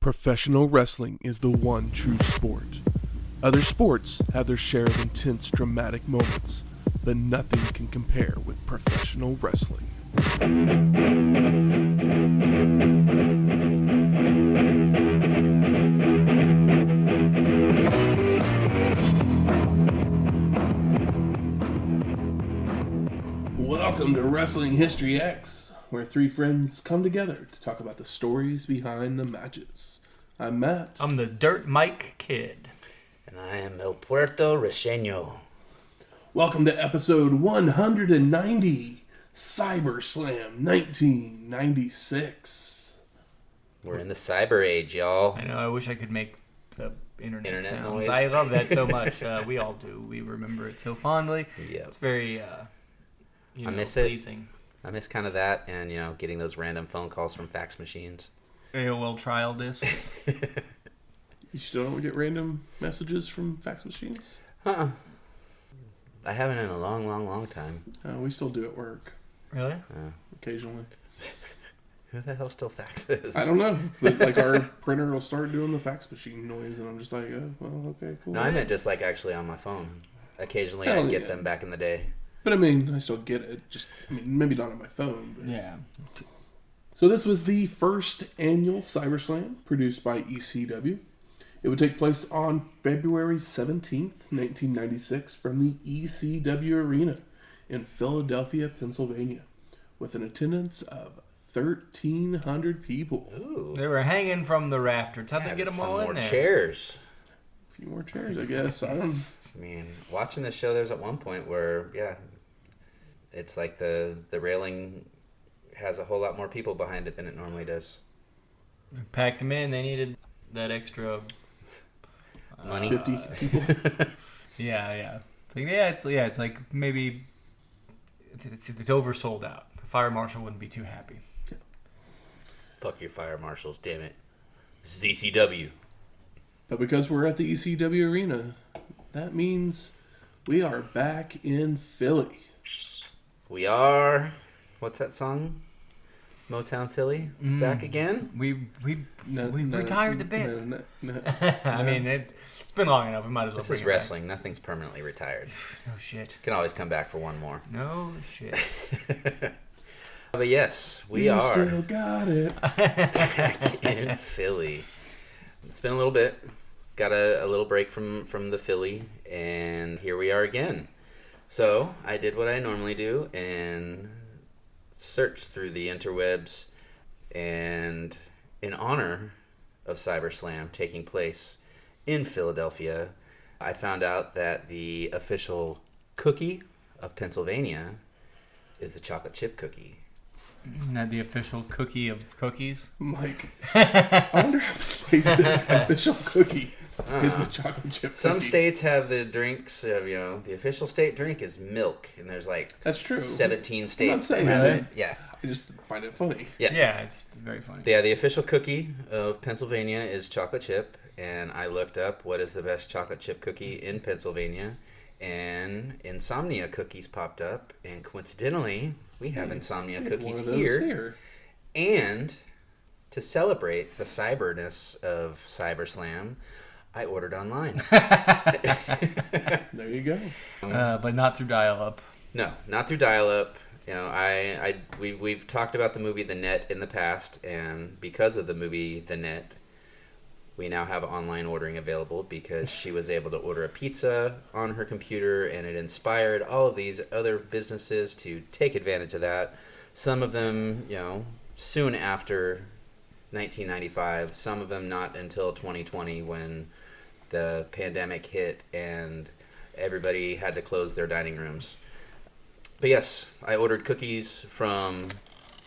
Professional wrestling is the one true sport. Other sports have their share of intense, dramatic moments, but nothing can compare with professional wrestling. Welcome to Wrestling History X, where three friends come together to talk about the stories behind the matches. I'm Matt. I'm the Dirt Mike Kid. And I am El Puerto Riqueno. Welcome to episode 190, CyberSlam 1996. We're in the cyber age, y'all. I know, I wish I could make the internet sounds. Noise. I love that so much. We all do. We remember it so fondly. Yep. It's very, I miss pleasing. I miss kind of that and, getting those random phone calls from fax machines. AOL trial discs. You still don't get random messages from fax machines? I haven't in a long time. We still do at work. Really? Occasionally. Who the hell still faxes? I don't know. But, our printer will start doing the fax machine noise, and I'm just like, oh, well, okay, cool. No, I meant just actually on my phone. Occasionally Hell I get yeah. them back in the day. But I still get it. Maybe not on my phone. But... Yeah. So this was the first annual CyberSlam produced by ECW. It would take place on February 17th, 1996 from the ECW Arena in Philadelphia, Pennsylvania, with an attendance of 1,300 people. Ooh. They were hanging from the rafters. How'd they get them all in there? Some more chairs. A few more chairs, I guess. I don't... I mean, watching the show, there's at one point where, it's like the railing has a whole lot more people behind it than it normally does. Packed them in. They needed that extra... Money. 50 people. Yeah. It's like maybe it's oversold out. The fire marshal wouldn't be too happy. Fuck your fire marshals, damn it. This is ECW. But because we're at the ECW Arena, that means we are back in Philly. We are... What's that song? Motown Philly? Back again? We retired the bit. No. I mean, it's been long enough. We might as well This bring is it wrestling. Nothing's permanently retired. back. No shit. Can always come back for one more. No shit. But yes, we You are still got it. back in Philly. It's been a little bit. Got a little break from the Philly, and here we are again. So I did what I normally do and searched through the interwebs, and in honor of CyberSlam taking place in Philadelphia, I found out that the official cookie of Pennsylvania is the chocolate chip cookie. Not the official cookie of cookies. Mike, I wonder how this place is. The official cookie is the chocolate chip Some cookie. states have the drinks, the official state drink is milk, and there's That's true. 17 states that saying have that. it. Yeah. I just find it funny. Yeah, it's very funny. Yeah, the official cookie of Pennsylvania is chocolate chip, and I looked up what is the best chocolate chip cookie in Pennsylvania, and Insomnia cookies popped up, and coincidentally, we have Insomnia cookies One of those here. And to celebrate the cyberness of CyberSlam, I ordered online. There you go. But not through dial-up. No, not through dial-up. We've talked about the movie The Net in the past, and because of the movie The Net, we now have online ordering available because she was able to order a pizza on her computer, and it inspired all of these other businesses to take advantage of that. Some of them, soon after 1995, some of them not until 2020 when the pandemic hit and everybody had to close their dining rooms. But yes, I ordered cookies from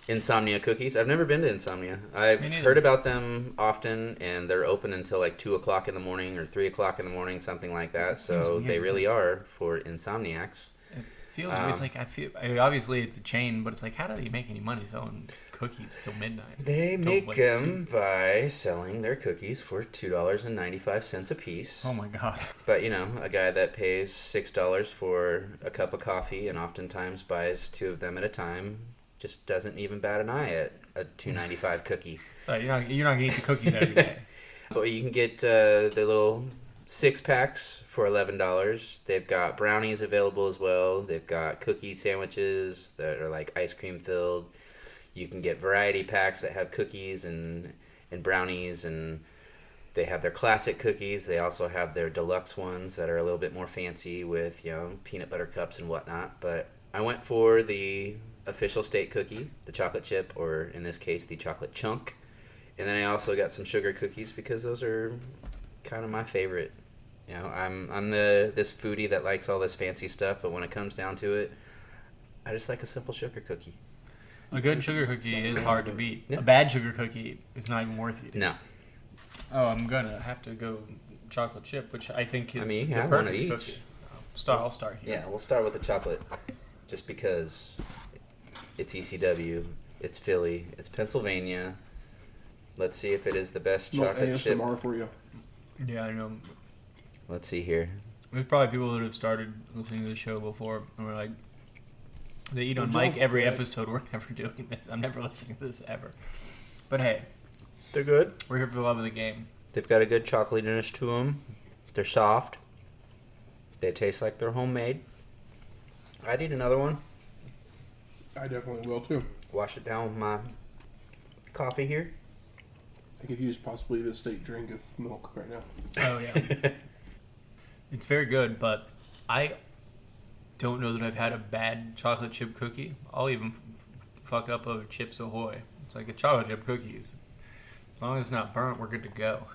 Insomnia Cookies. I've never been to Insomnia. I've heard about them often, and they're open until 2 o'clock in the morning or 3 o'clock in the morning, something like that. So they really are for insomniacs. It feels it's like obviously it's a chain, but it's like, how do they make any money selling cookies till midnight? They make them by selling their cookies for $2.95 a piece. Oh my god. But, a guy that pays $6 for a cup of coffee and oftentimes buys 2 of them at a time just doesn't even bat an eye at a $2.95 cookie. So you're not gonna eat the cookies every day. But you can get the little 6-packs for $11. They've got brownies available as well. They've got cookie sandwiches that are like ice cream filled. You can get variety packs that have cookies and brownies, and they have their classic cookies. They also have their deluxe ones that are a little bit more fancy with, peanut butter cups and whatnot. But I went for the official state cookie, the chocolate chip, or in this case, the chocolate chunk. And then I also got some sugar cookies because those are kind of my favorite. I'm this foodie that likes all this fancy stuff, but when it comes down to it, I just like a simple sugar cookie. A good sugar cookie is hard to beat. Yeah. A bad sugar cookie is not even worth it. No. Oh, I'm gonna have to go chocolate chip, which I think is you the have one of perfect each. cookie. I'll start here. Yeah, we'll start with the chocolate, just because it's ECW, it's Philly, it's Pennsylvania. Let's see if it is the best chocolate chip. ASMR for you. Yeah, I know. Let's see here. There's probably people that have started listening to the show before and were like, they eat on Good mic job, every Fred. episode. We're never doing this. I'm never listening to this ever. But hey, They're good. we're here for the love of the game. They've got a good chocolatiness to them. They're soft. They taste like they're homemade. I'd eat another one. I definitely will too. Wash it down with my coffee here. I could use possibly the state drink of milk right now. Oh, yeah. It's very good, but I don't know that I've had a bad chocolate chip cookie. I'll even fuck up a Chips Ahoy. It's like a chocolate chip cookies. As long as it's not burnt, we're good to go.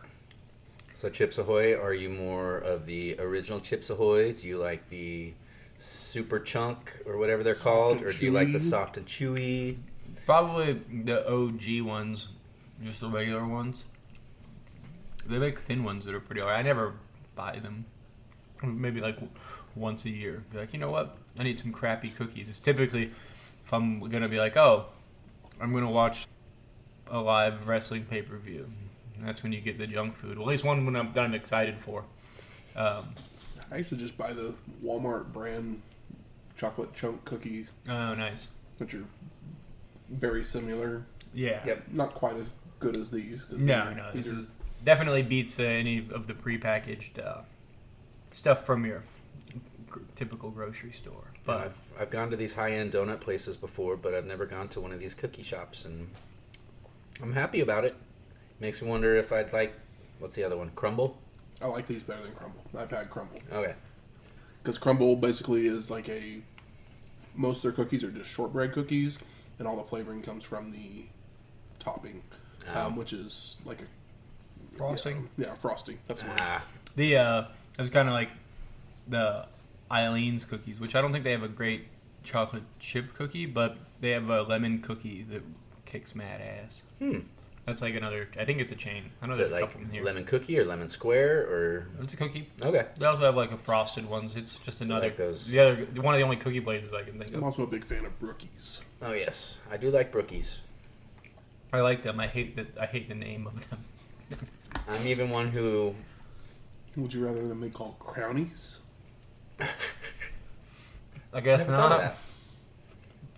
So Chips Ahoy, are you more of the original Chips Ahoy? Do you like the super chunk or whatever they're called? Or do you like the chewy? soft and chewy? Probably the OG ones, just the regular ones. They make thin ones that are pretty alright. I never buy them. Maybe like once a year. Be like, you know what? I need some crappy cookies. It's typically if I'm gonna be like, oh, I'm gonna watch a live wrestling pay-per-view. That's when you get the junk food. Well, at least one that I'm excited for. I actually just buy the Walmart brand chocolate chunk cookies, Oh, nice. which are very similar. Yeah. Yep. Not quite as good as these. 'cause No. This is definitely beats any of the prepackaged stuff from your typical grocery store. But I've gone to these high-end donut places before, but I've never gone to one of these cookie shops, and I'm happy about it. Makes me wonder if I'd like, what's the other one, Crumble? I like these better than Crumble. I've had Crumble. Okay. Because Crumble basically is like most of their cookies are just shortbread cookies, and all the flavoring comes from the topping, which is like a frosting. Yeah, frosting. That's what. It was kind of like the Eileen's cookies, which I don't think they have a great chocolate chip cookie, but they have a lemon cookie that kicks mad ass. That's like another. I think it's a chain. I know Is there's it a like couple in here. lemon cookie or lemon square or? It's a cookie. Okay. They also have like a frosted ones. It's just So another. like those- One of the only cookie places I can think I'm of. also a big fan of Brookies. Oh yes, I do like Brookies. I like them. I hate the name of them. I'm even one who. Would you rather them be called Crownies? I guess Never thought of not. that.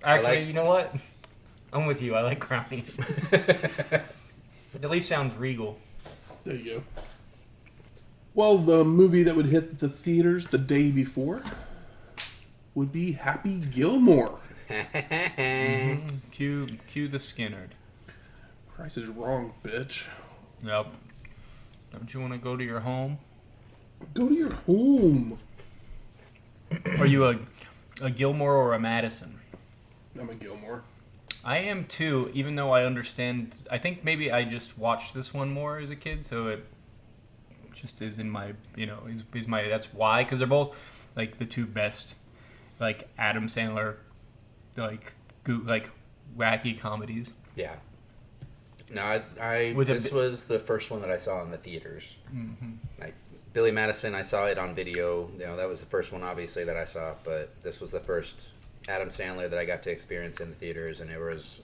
Actually, like- you know what? I'm with you. I like brownies. It at least sounds regal. There you go. Well, the movie that would hit the theaters the day before would be Happy Gilmore. Cue the Skinnerd. Price is wrong, bitch. Yep. Don't you want to go to your home? Go to your home. Are you a Gilmore or a Madison? I'm a Gilmore. I am too, even though I understand. I think maybe I just watched this one more as a kid, so it just is in my, is my. That's why, because they're both like the two best, like Adam Sandler, like wacky comedies. Yeah. No, this was the first one that I saw in the theaters. Mm-hmm. Like Billy Madison, I saw it on video. That was the first one, obviously, that I saw. But this was the first Adam Sandler that I got to experience in the theaters, and there was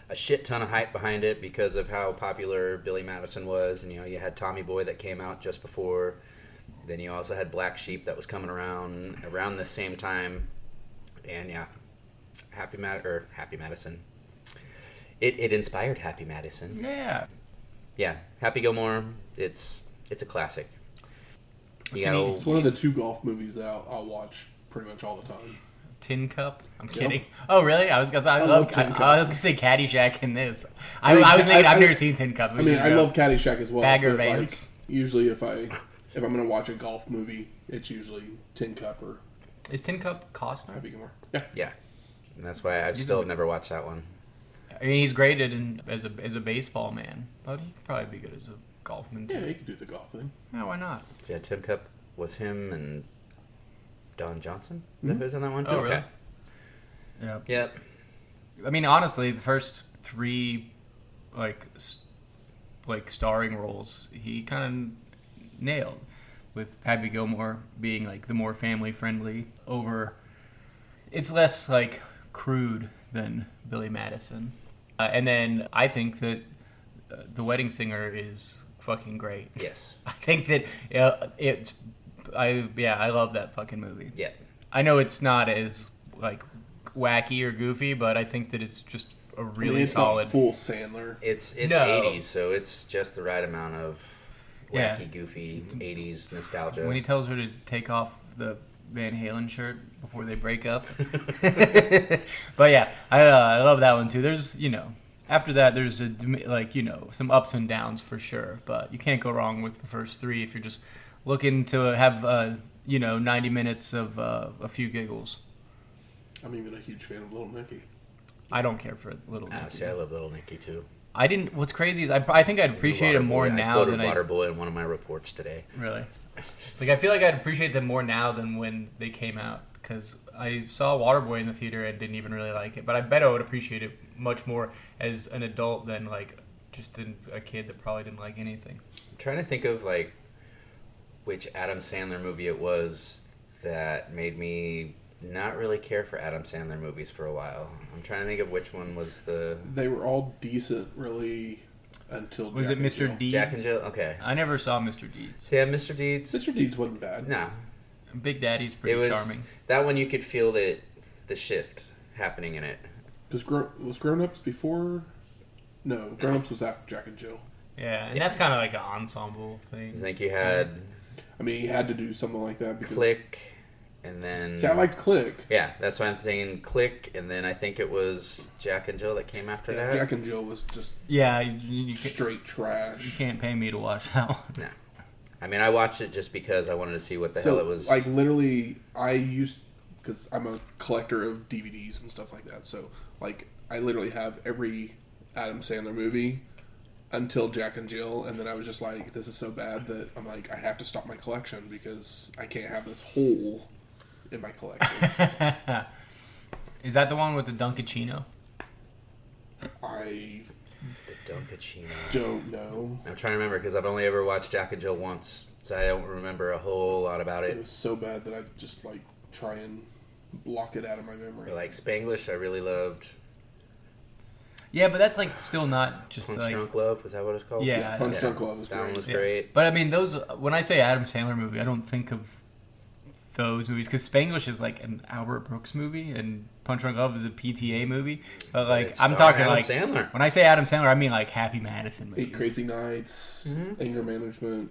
a shit ton of hype behind it because of how popular Billy Madison was. And you had Tommy Boy that came out just before. Then you also had Black Sheep that was coming around the same time. And yeah, Happy Madison. It inspired Happy Madison. Yeah. Yeah, Happy Gilmore. It's a classic. It's one of the 2 golf movies that I'll watch pretty much all the time. Tin Cup? I'm kidding. Oh, really? I was gonna say Caddyshack in this. I've never seen Tin Cup. I mean, I love Caddyshack as well. Bagger Vapes. Usually, if I'm gonna watch a golf movie, it's usually Tin Cup or. Is Tin Cup Costner? Happy Gilmore. Yeah. Yeah, and that's why I still have never watched that one. I mean, he's graded as a baseball man, but he could probably be good as a golfman too. Yeah, he could do the golf thing. Yeah, why not? Yeah, Tin Cup was him and Don Johnson. Is that who's in that one? Oh, okay. Really? Yeah. Yep. I mean, honestly, the first 3 like starring roles he kind of nailed, with Happy Gilmore being like the more family friendly over. It's less like crude than Billy Madison, and then I think that The Wedding Singer is fucking great. Yes. I think that I love that fucking movie. Yeah. I know it's not as like wacky or goofy, but I think that it's just a really it's solid. Not full Sandler. It's No. 80s, so it's just the right amount of wacky, goofy 80s nostalgia. When he tells her to take off the Van Halen shirt before they break up. But yeah, I love that one too. There's after that there's some ups and downs for sure, but you can't go wrong with the first 3 if you're just looking to have 90 minutes of a few giggles. I'm even a huge fan of Little Nicky. I don't care for Little Nicky. See, I love Little Nicky too. I didn't. What's crazy is I think I'd appreciate him more now than I. Waterboy in one of my reports today. Really, it's like I feel like I'd appreciate them more now than when they came out, because I saw Waterboy in the theater and didn't even really like it. But I bet I would appreciate it much more as an adult than like just a kid that probably didn't like anything. I'm trying to think of like which Adam Sandler movie it was that made me not really care for Adam Sandler movies for a while. I'm trying to think of which one was the... They were all decent, really, until Was Jack it Mr. and Deeds? Jack and Jill? Okay. I never saw Mr. Deeds. Yeah, Mr. Deeds. Mr. Deeds wasn't bad. No. Big Daddy's pretty charming. That one you could feel the shift happening in it. Was Grown Ups before? No, Grown Ups was after Jack and Jill. Yeah, and that's kind of like an ensemble thing. I think you had... I mean, he had to do something like that because... Click, and then... See, I liked Click. Yeah, that's why I'm thinking Click, and then I think it was Jack and Jill that came after that. Jack and Jill was just you straight trash. You can't pay me to watch that one. No. I mean, I watched it just because I wanted to see what the hell it was. Like, literally, because I'm a collector of DVDs and stuff like that, so, like, I literally have every Adam Sandler movie until Jack and Jill, and then I was just like, this is so bad that I'm like, I have to stop my collection because I can't have this hole in my collection. Is that the one with the Dunkachino? I The Dunkachino. don't know. I'm trying to remember because I've only ever watched Jack and Jill once, so I don't remember a whole lot about It it. was so bad that I just, like, try and block it out of my memory. But like Spanglish, I really loved. Yeah, but that's like still not just Punch like. Drunk Love, was that what it's called? Yeah, Punch Drunk Love was that great. one was Yeah. great. But I mean, those when I say Adam Sandler movie, I don't think of those movies because Spanglish is like an Albert Brooks movie and Punch Drunk Love is a PTA movie. But like It's I'm starring talking Adam like Sandler. when I say Adam Sandler, I mean like Happy Madison movies. 8 Crazy Nights, Anger Management,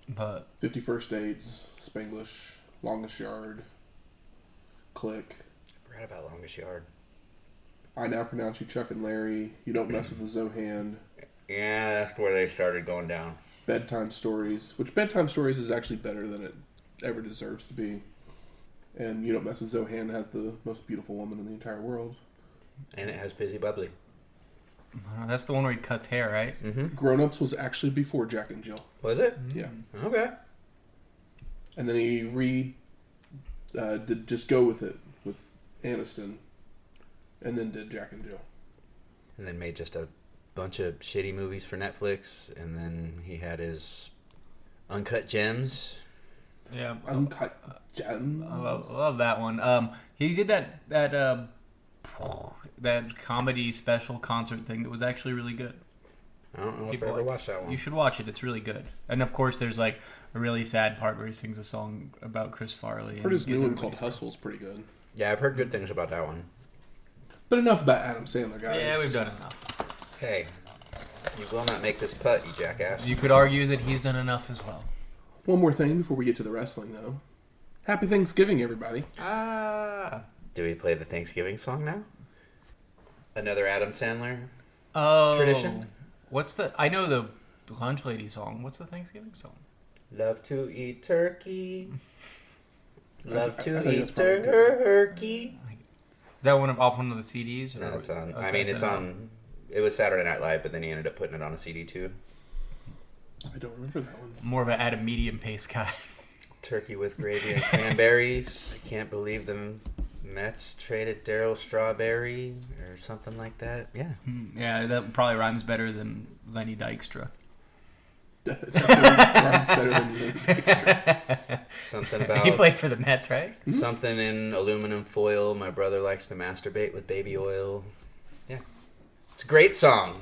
But 50 First Dates, Spanglish, Longest Yard, Click. I forgot about Longest Yard. I Now Pronounce You Chuck and Larry, You Don't Mess with the Zohan, Yeah, that's where they started going down. Bedtime Stories, which Bedtime Stories is actually better than it ever deserves to be. And You Don't Mess with Zohan has the most beautiful woman in the entire world. And it has Busy Bubbly. that's the one where he cuts hair, right? Mm-hmm. Grown Ups was actually before Jack and Jill. Was it? Yeah. Okay. And then he did Just Go With It with Aniston. And then did Jack and Jill. And then made just a bunch of shitty movies for Netflix. And then he had his Uncut Gems. Yeah, Uncut Gems. I love that one. He did that comedy special concert thing that was actually really good. I don't know if People I ever like watched that one. You should watch it. It's really good. And of course, there's like a really sad part where he sings a song about Chris Farley. Heard his new gets one everybody called to cry. Hustle's pretty good. Yeah, I've heard good things about that one. But enough about Adam Sandler, guys. Yeah, we've done enough. Hey, you will not make this putt, you jackass. You could argue that he's done enough as well. One more thing before we get to the wrestling, though. Happy Thanksgiving, everybody. Do we play the Thanksgiving song now? Another Adam Sandler Oh, tradition? I know the Lunch Lady song. What's the Thanksgiving song? Love to eat turkey. Love I to think eat that's probably good. turkey. Is that off one of the CDs? Or No, it's on. oh, I mean, it's it's on. It was Saturday Night Live, but then he ended up putting it on a CD too. I don't remember that one. More of an at a medium pace guy. Turkey with gravy and cranberries. I can't believe the Mets traded Darryl Strawberry or something like that. Yeah. Yeah, that probably rhymes better than Lenny Dykstra. That definitely rhymes better than you. Something about He played for the Mets, right? something in aluminum foil. My brother likes to masturbate with baby oil. Yeah. It's a great song.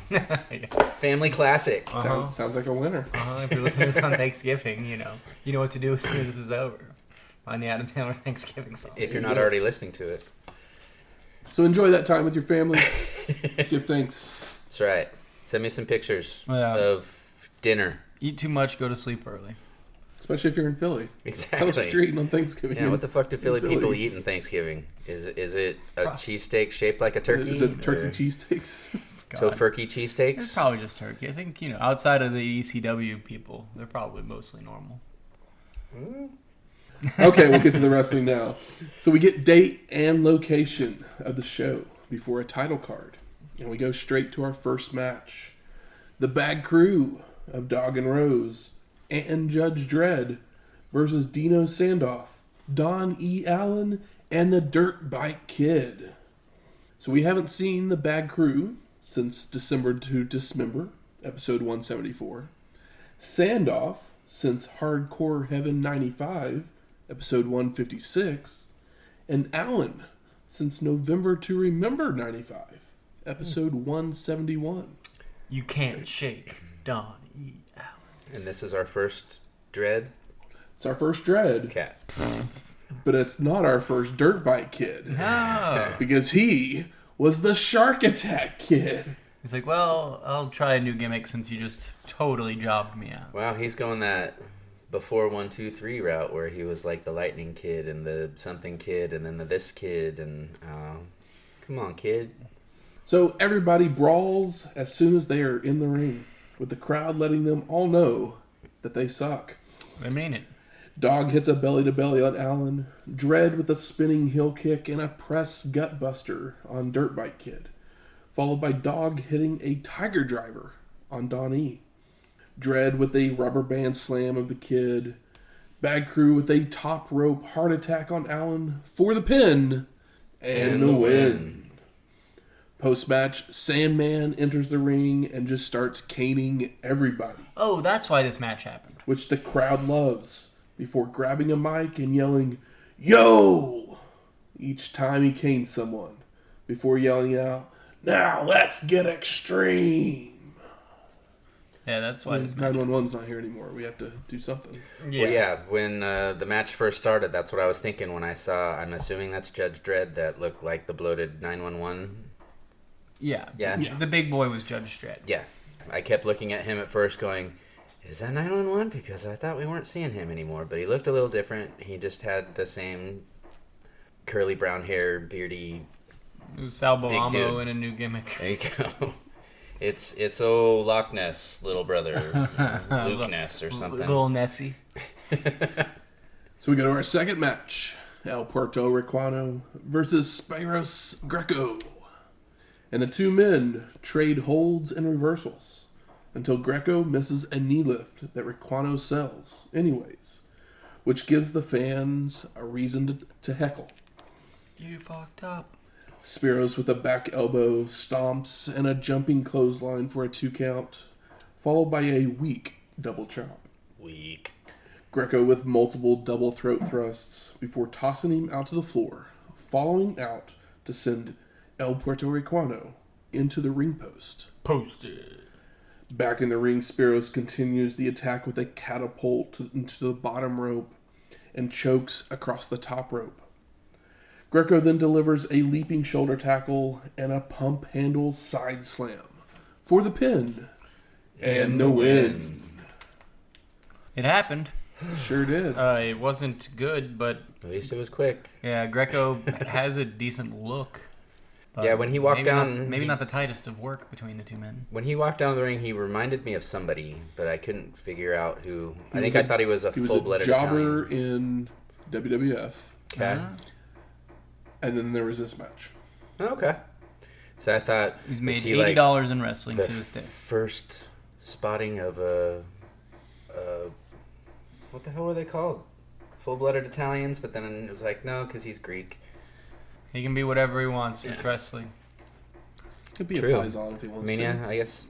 Family classic. Sounds like a winner. If you're listening to this on Thanksgiving, you know what to do as soon as this is over. Find the Adam Sandler Thanksgiving song. If you're not already listening to it. So enjoy that time with your family. Give thanks. That's right. Send me some pictures Yeah. of dinner. Eat too much, go to sleep early. Especially if you're in Philly. Exactly. Tell us what you're eating on Thanksgiving. Yeah, what the fuck do Philly Philly. people eat in Thanksgiving? Is it a cheesesteak shaped like a turkey? Is it turkey cheesesteaks? God. Tofurkey It's cheesesteaks? probably just turkey. I think, outside of the ECW people, they're probably mostly normal. Okay, we'll get to the wrestling now. So we get date and location of the show before a title card. And we go straight to our first match. The Bad Crew of Dog and Rose and Judge Dredd versus Dino Sandoff, Don E. Allen, and the Dirt Bike Kid. So we haven't seen the Bad Crew since December to Dismember, episode 174. Sandoff since Hardcore Heaven 95, episode 156. And Allen since November to Remember 95, episode 171. You can't shake Don E. Allen. And this is our first Dredd It's our first Dredd, cat. but it's not our first Dirt Bike Kid. No. Because he was the Shark Attack Kid. He's like, well, I'll try a new gimmick since you just totally jobbed me out. Wow, he's going that before 1, 2, 3 route where he was like the Lightning Kid and the something kid and then the this kid and come on, kid. So everybody brawls as soon as they are in the ring, with the crowd letting them all know that they suck. I mean it. Dog hits a belly-to-belly on Allen, Dredd with a spinning heel kick and a press gutbuster on Dirt Bike Kid, followed by Dog hitting a Tiger Driver on Don E. Dredd with a rubber band slam of the Kid, Bad Crew with a top rope heart attack on Allen for the pin and the win. Post-match, Sandman enters the ring and just starts caning everybody, Oh, that's why this match happened. which the crowd loves, before grabbing a mic and yelling, "Yo!" each time he canes someone, before yelling out, "Now let's get extreme!" Yeah, that's why this match 911's not here anymore. We have to do something. Well, yeah, when the match first started, that's what I was thinking when I saw, I'm assuming that's Judge Dredd that looked like the bloated 911. Yeah. Yeah. Yeah. The big boy was Judge Dredd. Yeah. I kept looking at him at first going, is that 911? Because I thought we weren't seeing him anymore. But he looked a little different. He just had the same curly brown hair, beardy. It was Sal dude. Balamo in a new gimmick. There you go. It's old Loch Ness, little brother. Luke Ness or something. Little Nessie. So we go to our second match. El Puerto Riqueno versus Spiros Greco. And the two men trade holds and reversals until Greco misses a knee lift that Riqueno sells anyways, which gives the fans a reason to heckle. You fucked up. Spiros with a back elbow, stomps, and a jumping clothesline for a 2 count, followed by a weak double chop. Weak. Greco with multiple double throat thrusts before tossing him out to the floor, following out to send El Puerto Riqueno into the ring post. Posted. Back in the ring, Spiros continues the attack with a catapult into the bottom rope and chokes across the top rope. Greco then delivers a leaping shoulder tackle and a pump handle side slam for the pin and the win. It happened. Sure did. It wasn't good, but At least it was quick. yeah, Greco has a decent look. Yeah, when he walked down... maybe not the tightest of work between the two men. When he walked down the ring, he reminded me of somebody, but I couldn't figure out who. I thought he was a full-blooded jobber Italian. in WWF. Okay. And then there was this match. Oh, okay. So I thought... He's made $80 in wrestling to this day. First spotting of a... What the hell were they called? Full-blooded Italians, but then it was like, no, because he's Greek. He can be whatever he wants. It's wrestling. Could be True. a Paisan if he wants to. Yeah, I guess.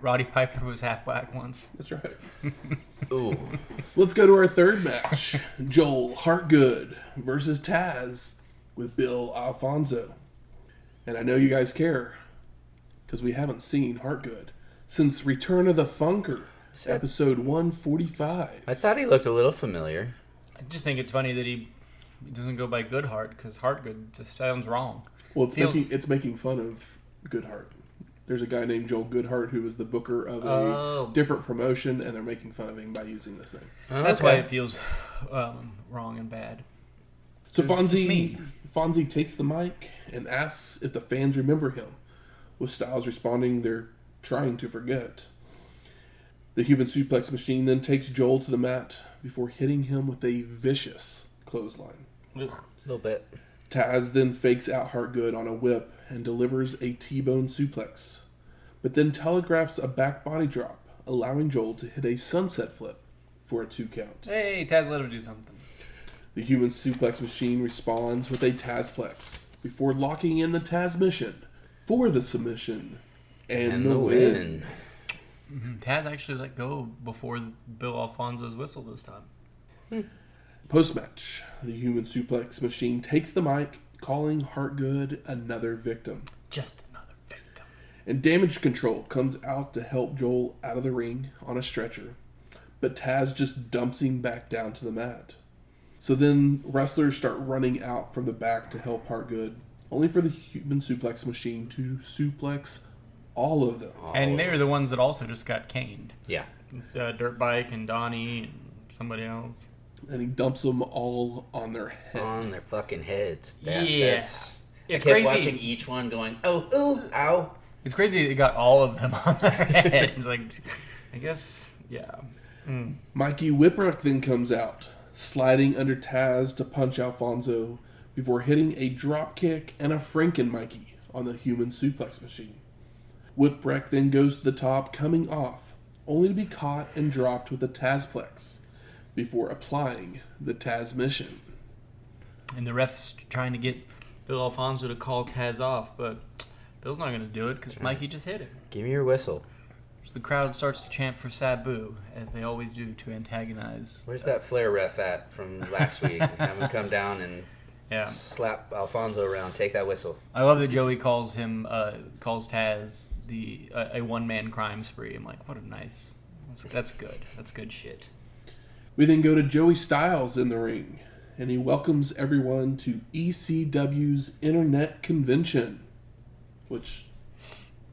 Roddy Piper was half black once. That's right. Ooh. Let's go to our third match. Joel Hartgood versus Taz with Bill Alfonso. And I know you guys care because we haven't seen Hartgood since Return of the Funker, episode 145. I thought he looked a little familiar. I just think it's funny that he doesn't go by Goodhart because Hartgood just sounds wrong. Well, it's making fun of Goodhart. There's a guy named Joel Goodhart who is the booker of a different promotion, and they're making fun of him by using this name. That's why it feels wrong and bad. So Fonzie takes the mic and asks if the fans remember him, with Styles responding they're trying to forget. The human suplex machine then takes Joel to the mat before hitting him with a vicious clothesline. A little bit. Taz then fakes out Hartgood on a whip and delivers a T-bone suplex, but then telegraphs a back body drop, allowing Joel to hit a sunset flip for a 2 count. Hey, Taz, let him do something. The human suplex machine responds with a Tazplex before locking in the Taz mission for the submission and the win. Taz actually let go before Bill Alfonso's whistle this time. Post-match, the human suplex machine takes the mic, calling Hartgood another victim. Just another victim. And Damage Control comes out to help Joel out of the ring on a stretcher, but Taz just dumps him back down to the mat. So then wrestlers start running out from the back to help Hartgood, only for the human suplex machine to suplex all of them. And they're the ones that also just got caned. Yeah. It's Dirt Bike and Donnie and somebody else. And he dumps them all on their head. On their fucking heads. It's I kept crazy. watching each one going, oh, ooh, ow. It's crazy they got all of them on their head. It's like, I guess, yeah. Mikey Whipwreck then comes out, sliding under Taz to punch Alfonso before hitting a drop kick and a Franken Mikey on the human suplex machine. Whipwreck then goes to the top, coming off, only to be caught and dropped with a Tazplex before applying the Taz mission. And the ref's trying to get Bill Alfonso to call Taz off, but Bill's not going to do it because Mikey just hit him. Give me your whistle. So the crowd starts to chant for Sabu, as they always do to antagonize. Where's that Flair ref at from last week? Have him come down and slap Alfonso around. Take that whistle. I love that Joey calls Taz a one-man crime spree. I'm like, what a nice... That's good. That's good shit. We then go to Joey Styles in the ring, and he welcomes everyone to ECW's Internet Convention, which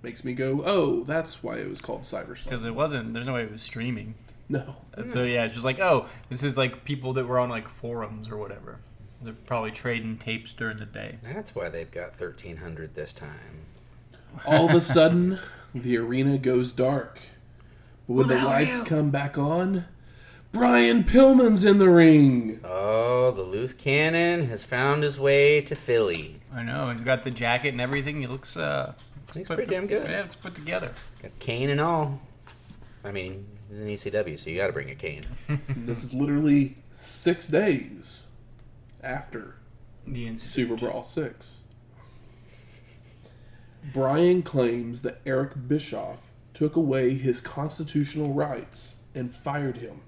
makes me go, oh, that's why it was called CyberSlam. Because it wasn't, there's no way it was streaming. No. And so, yeah, it's just like, oh, this is like people that were on like forums or whatever. They're probably trading tapes during the day. That's why they've got 1,300 this time. All of a sudden, the arena goes dark. But when the lights come back on, Brian Pillman's in the ring. Oh, the loose cannon has found his way to Philly. I know. He's got the jacket and everything. He looks pretty damn good. Yeah, it's put together. Got Kane and all. I mean, he's an ECW, so you got to bring a Kane. This is literally 6 days after The incident. Super Brawl 6. Brian claims that Eric Bischoff took away his constitutional rights and fired him,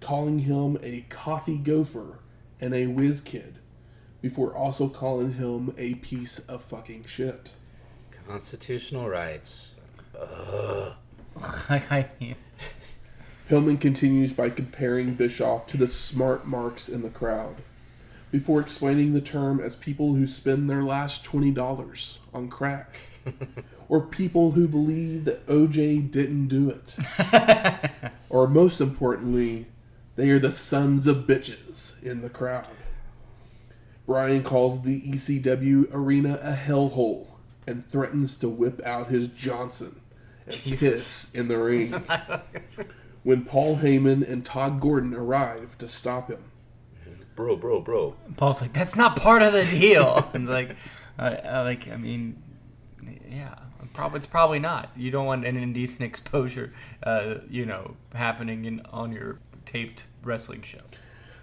calling him a coffee gopher and a whiz kid, before also calling him a piece of fucking shit. Constitutional rights. Ugh. Pillman continues by comparing Bischoff to the smart marks in the crowd, before explaining the term as people who spend their last $20 on crack. Or people who believe that OJ didn't do it. Or most importantly, they are the sons of bitches in the crowd. Bryan calls the ECW arena a hellhole and threatens to whip out his Johnson and piss in the ring. When Paul Heyman and Todd Gordon arrive to stop him. Bro. Paul's like, that's not part of the deal. And it's yeah, it's probably not. You don't want an indecent exposure, happening on your taped wrestling show.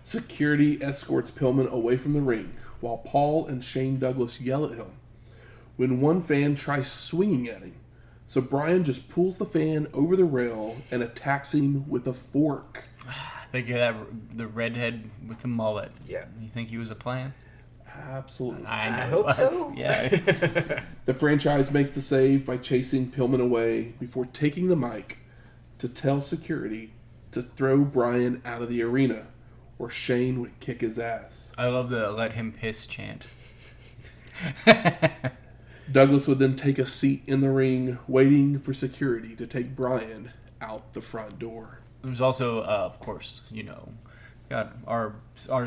Security escorts Pillman away from the ring while Paul and Shane Douglas yell at him when one fan tries swinging at him. So Bryan just pulls the fan over the rail and attacks him with a fork. Think of that, the redhead with the mullet. Yeah. You think he was a plan? Absolutely. I hope so. Yeah. The franchise makes the save by chasing Pillman away before taking the mic to tell security to throw Bryan out of the arena or Shane would kick his ass. I love the let him piss chant. Douglas would then take a seat in the ring waiting for security to take Bryan out the front door. There's also, of course, got our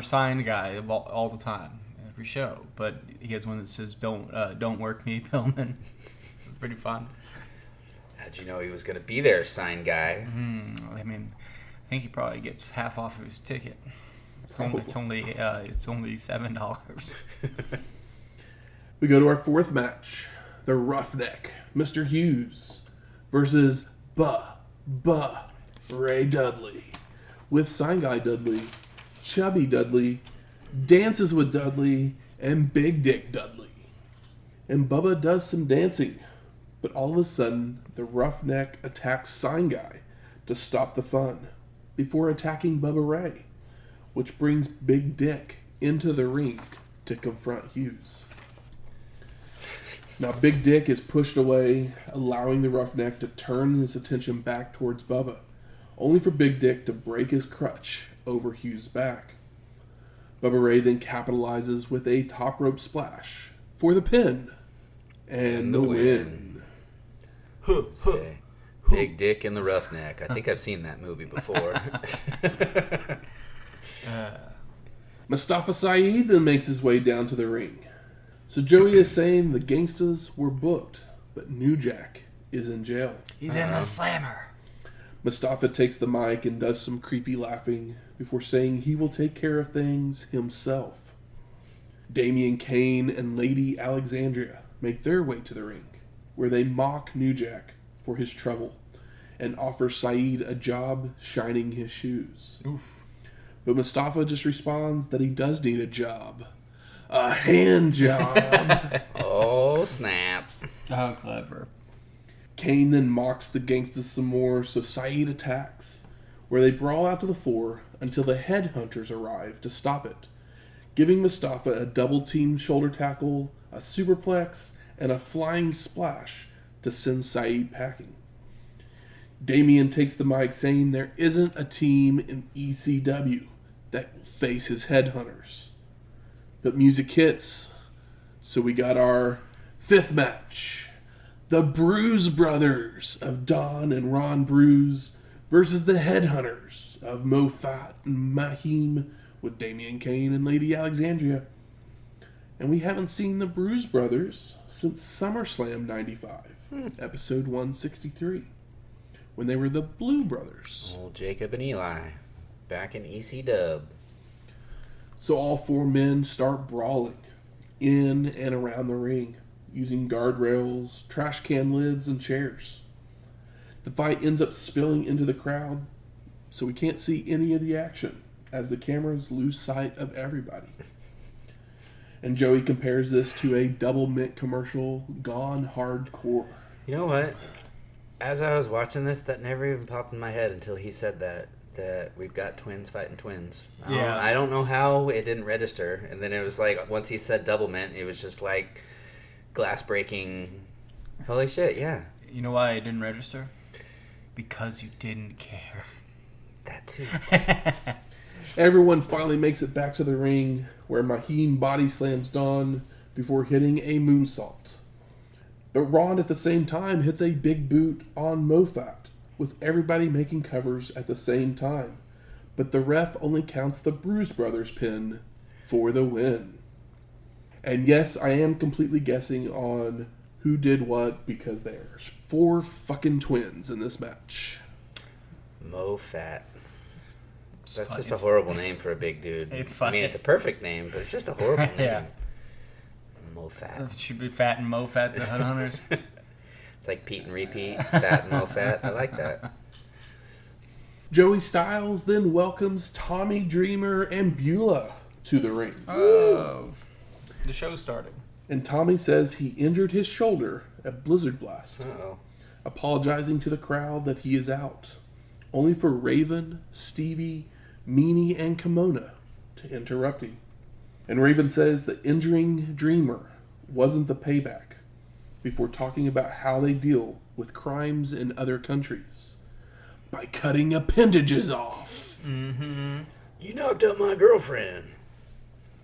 sign guy all the time, every show. But he has one that says, "Don't work me, Pillman." It's pretty fun. How'd you know he was going to be there, sign guy? I think he probably gets half off of his ticket. It's only $7. We go to our fourth match. The Roughneck, Mr. Hughes, versus Ray Dudley. With Sign Guy Dudley, Chubby Dudley, Dances with Dudley, and Big Dick Dudley. And Bubba does some dancing, but all of a sudden, the Roughneck attacks Sign Guy to stop the fun, before attacking Bubba Ray, which brings Big Dick into the ring to confront Hughes. Now, Big Dick is pushed away, allowing the Roughneck to turn his attention back towards Bubba, only for Big Dick to break his crutch over Hughes' back. Bubba Ray then capitalizes with a top rope splash for the pin and the win. Big Dick and the Roughneck. I think I've seen that movie before. Mustafa Saeed then makes his way down to the ring. So Joey is saying the Gangstas were booked, but New Jack is in jail. He's in the slammer. Mustafa takes the mic and does some creepy laughing before saying he will take care of things himself. Damian, Kane, and Lady Alexandra make their way to the ring, where they mock New Jack for his trouble and offer Saeed a job shining his shoes. Oof. But Mustafa just responds that he does need a job. A hand job. Oh, snap. How clever. Kane then mocks the Gangstas some more, so Saeed attacks, where they brawl out to the floor until the Headhunters arrive to stop it, giving Mustafa a double-team shoulder tackle, a superplex, and a flying splash to send Saeed packing. Damian takes the mic saying there isn't a team in ECW that will face his Headhunters. But music hits, so we got our fifth match. The Bruise brothers of Don and Ron Bruise versus the Headhunters of Mofat and Mahim with Damian, Kane, and Lady Alexandra. And we haven't seen the Bruise brothers since SummerSlam 95, episode 163, when they were the Blue Brothers. Old Jacob and Eli, back in ECW. So all four men start brawling in and around the ring, using guardrails, trash can lids, and chairs. The fight ends up spilling into the crowd, so we can't see any of the action, as the cameras lose sight of everybody. And Joey compares this to a Double Mint commercial gone hardcore. You know what? As I was watching this, that never even popped in my head until he said that we've got twins fighting twins. I don't know how it didn't register. And then it was like, once he said Double Mint, it was just like glass breaking. Holy shit, yeah. You know why it didn't register? Because you didn't care. That too. Everyone finally makes it back to the ring, where Mahim body slams Dawn before hitting a moonsault. But Ron at the same time hits a big boot on Mofat, with everybody making covers at the same time. But the ref only counts the Bruise Brothers pin for the win. And yes, I am completely guessing on who did what, because there's 4 fucking twins in this match. Mofat. That's funny. just a horrible name for a big dude. It's funny. I mean, it's a perfect name, but it's just a horrible name. Yeah. Mofat. It should be Fat and Mofat, the Headhunters. It's like Pete and Repeat, Fat and Mofat. I like that. Joey Styles then welcomes Tommy Dreamer and Beulah to the ring. Oh. The show's starting. And Tommy says he injured his shoulder at Blizzard Blast, apologizing to the crowd that he is out, only for Raven, Stevie, Meanie, and Kimona to interrupt him. And Raven says that injuring Dreamer wasn't the payback, before talking about how they deal with crimes in other countries by cutting appendages off. Mm-hmm. You knocked up my girlfriend.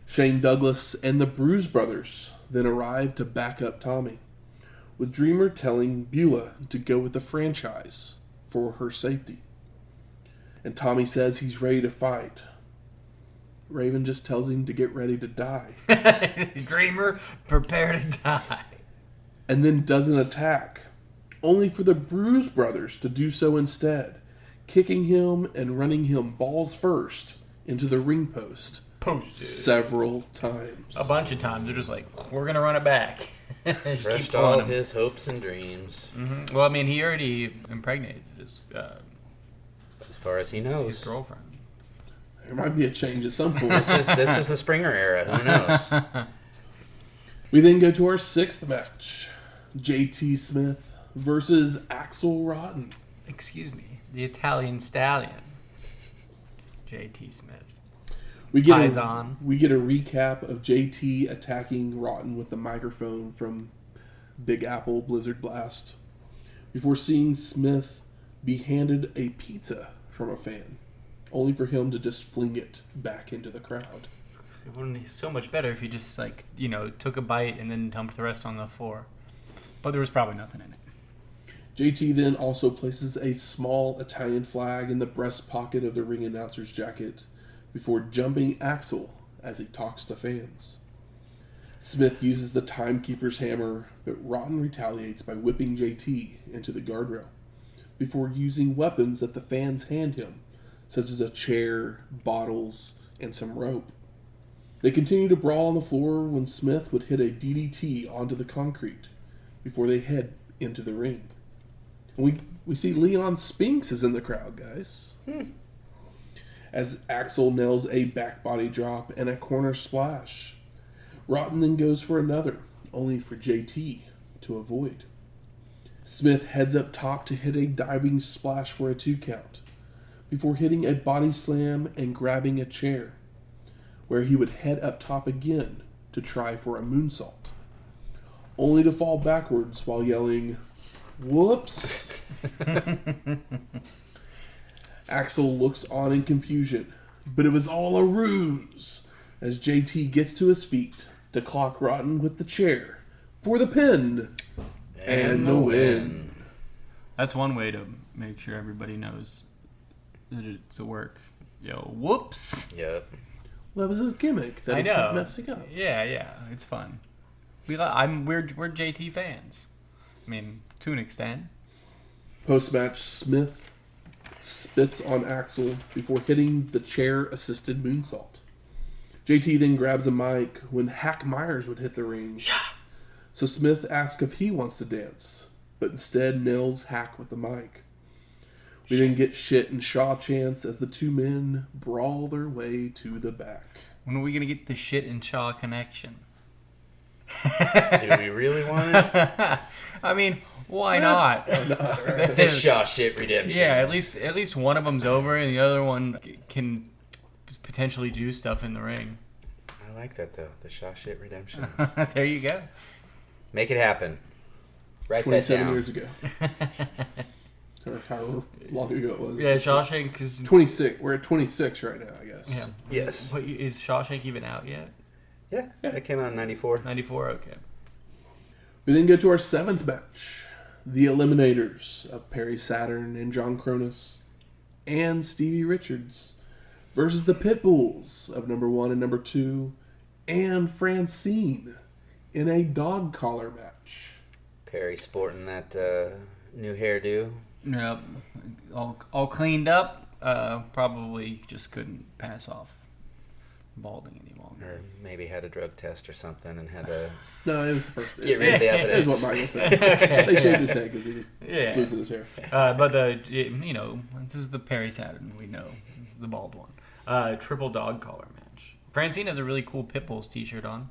Shane Douglas and the Bruise Brothers then arrive to back up Tommy, with Dreamer telling Beulah to go with the franchise for her safety. And Tommy says he's ready to fight. Raven just tells him to get ready to die. Dreamer, prepare to die. And then doesn't attack, only for the Bruise Brothers to do so instead, kicking him and running him balls first into the ring post. Posted. Several times. A bunch of times. They're just like, we're going to run it back. Just Crushed keep all pulling of him. his hopes and dreams. Mm-hmm. Well, I mean, he already impregnated his As far as he knows. girlfriend. There might be a change at some point. This is the Springer era. Who knows? We then go to our 6th match. JT Smith versus Axl Rotten. Excuse me. The Italian stallion. JT Smith. We get Paisan. we get a recap of JT attacking Rotten with the microphone from Big Apple Blizzard Blast, before seeing Smith be handed a pizza from a fan, only for him to just fling it back into the crowd. It wouldn't be so much better if he just, took a bite and then dumped the rest on the floor. But there was probably nothing in it. JT then also places a small Italian flag in the breast pocket of the ring announcer's jacket, before jumping Axl as he talks to fans. Smith uses the timekeeper's hammer, but Rotten retaliates by whipping JT into the guardrail, before using weapons that the fans hand him, such as a chair, bottles, and some rope. They continue to brawl on the floor when Smith would hit a DDT onto the concrete, before they head into the ring. And we see Leon Spinks is in the crowd, guys. As Axl nails a back body drop and a corner splash. Rotten then goes for another, only for JT to avoid. Smith heads up top to hit a diving splash for a 2 count, before hitting a body slam and grabbing a chair, where he would head up top again to try for a moonsault, only to fall backwards while yelling, "Whoops!" Axl looks on in confusion, but it was all a ruse, as JT gets to his feet to clock Rotten with the chair for the pin and the win. That's one way to make sure everybody knows that it's a work. Yo, whoops. Yep. Well, that was his gimmick that I he kept know. messing up. Yeah, it's fun. We're JT fans. I mean, to an extent. Post-match, Smith spits on Axl before hitting the chair-assisted moonsault. JT then grabs a mic when Hack Myers would hit the ring. So Smith asks if he wants to dance, but instead nails Hack with the mic. We then get Shit and Shaw chants as the two men brawl their way to the back. When are we going to get the Shit and Shaw connection? Do we really want it? I mean, why not? The Shaw shit redemption. Yeah, at least one of them's over and the other one can potentially do stuff in the ring. I like that though. The Shaw shit redemption. There you go. Make it happen. Write that 27 down. years ago. Or however long ago it was. Yeah, Shawshank is 26. We're at 26 right now, I guess. Yeah. Yes. What, is Shawshank even out yet? Yeah, it came out in 94. 94, okay. We then go to our 7th match. The Eliminators of Perry Saturn and John Kronus and Stevie Richards versus the Pitbulls of number 1 and number 2 and Francine in a dog collar match. Perry sporting that new hairdo. Yep. All cleaned up. Probably just couldn't pass off balding any longer. Or maybe had a drug test or something and had to No, it was the first. get rid of the That's evidence. what Michael said. They shaved his head because he was losing his hair. But this is the Perry Saturn. We know the bald one. Triple dog collar match. Francine has a really cool Pitbulls t-shirt on.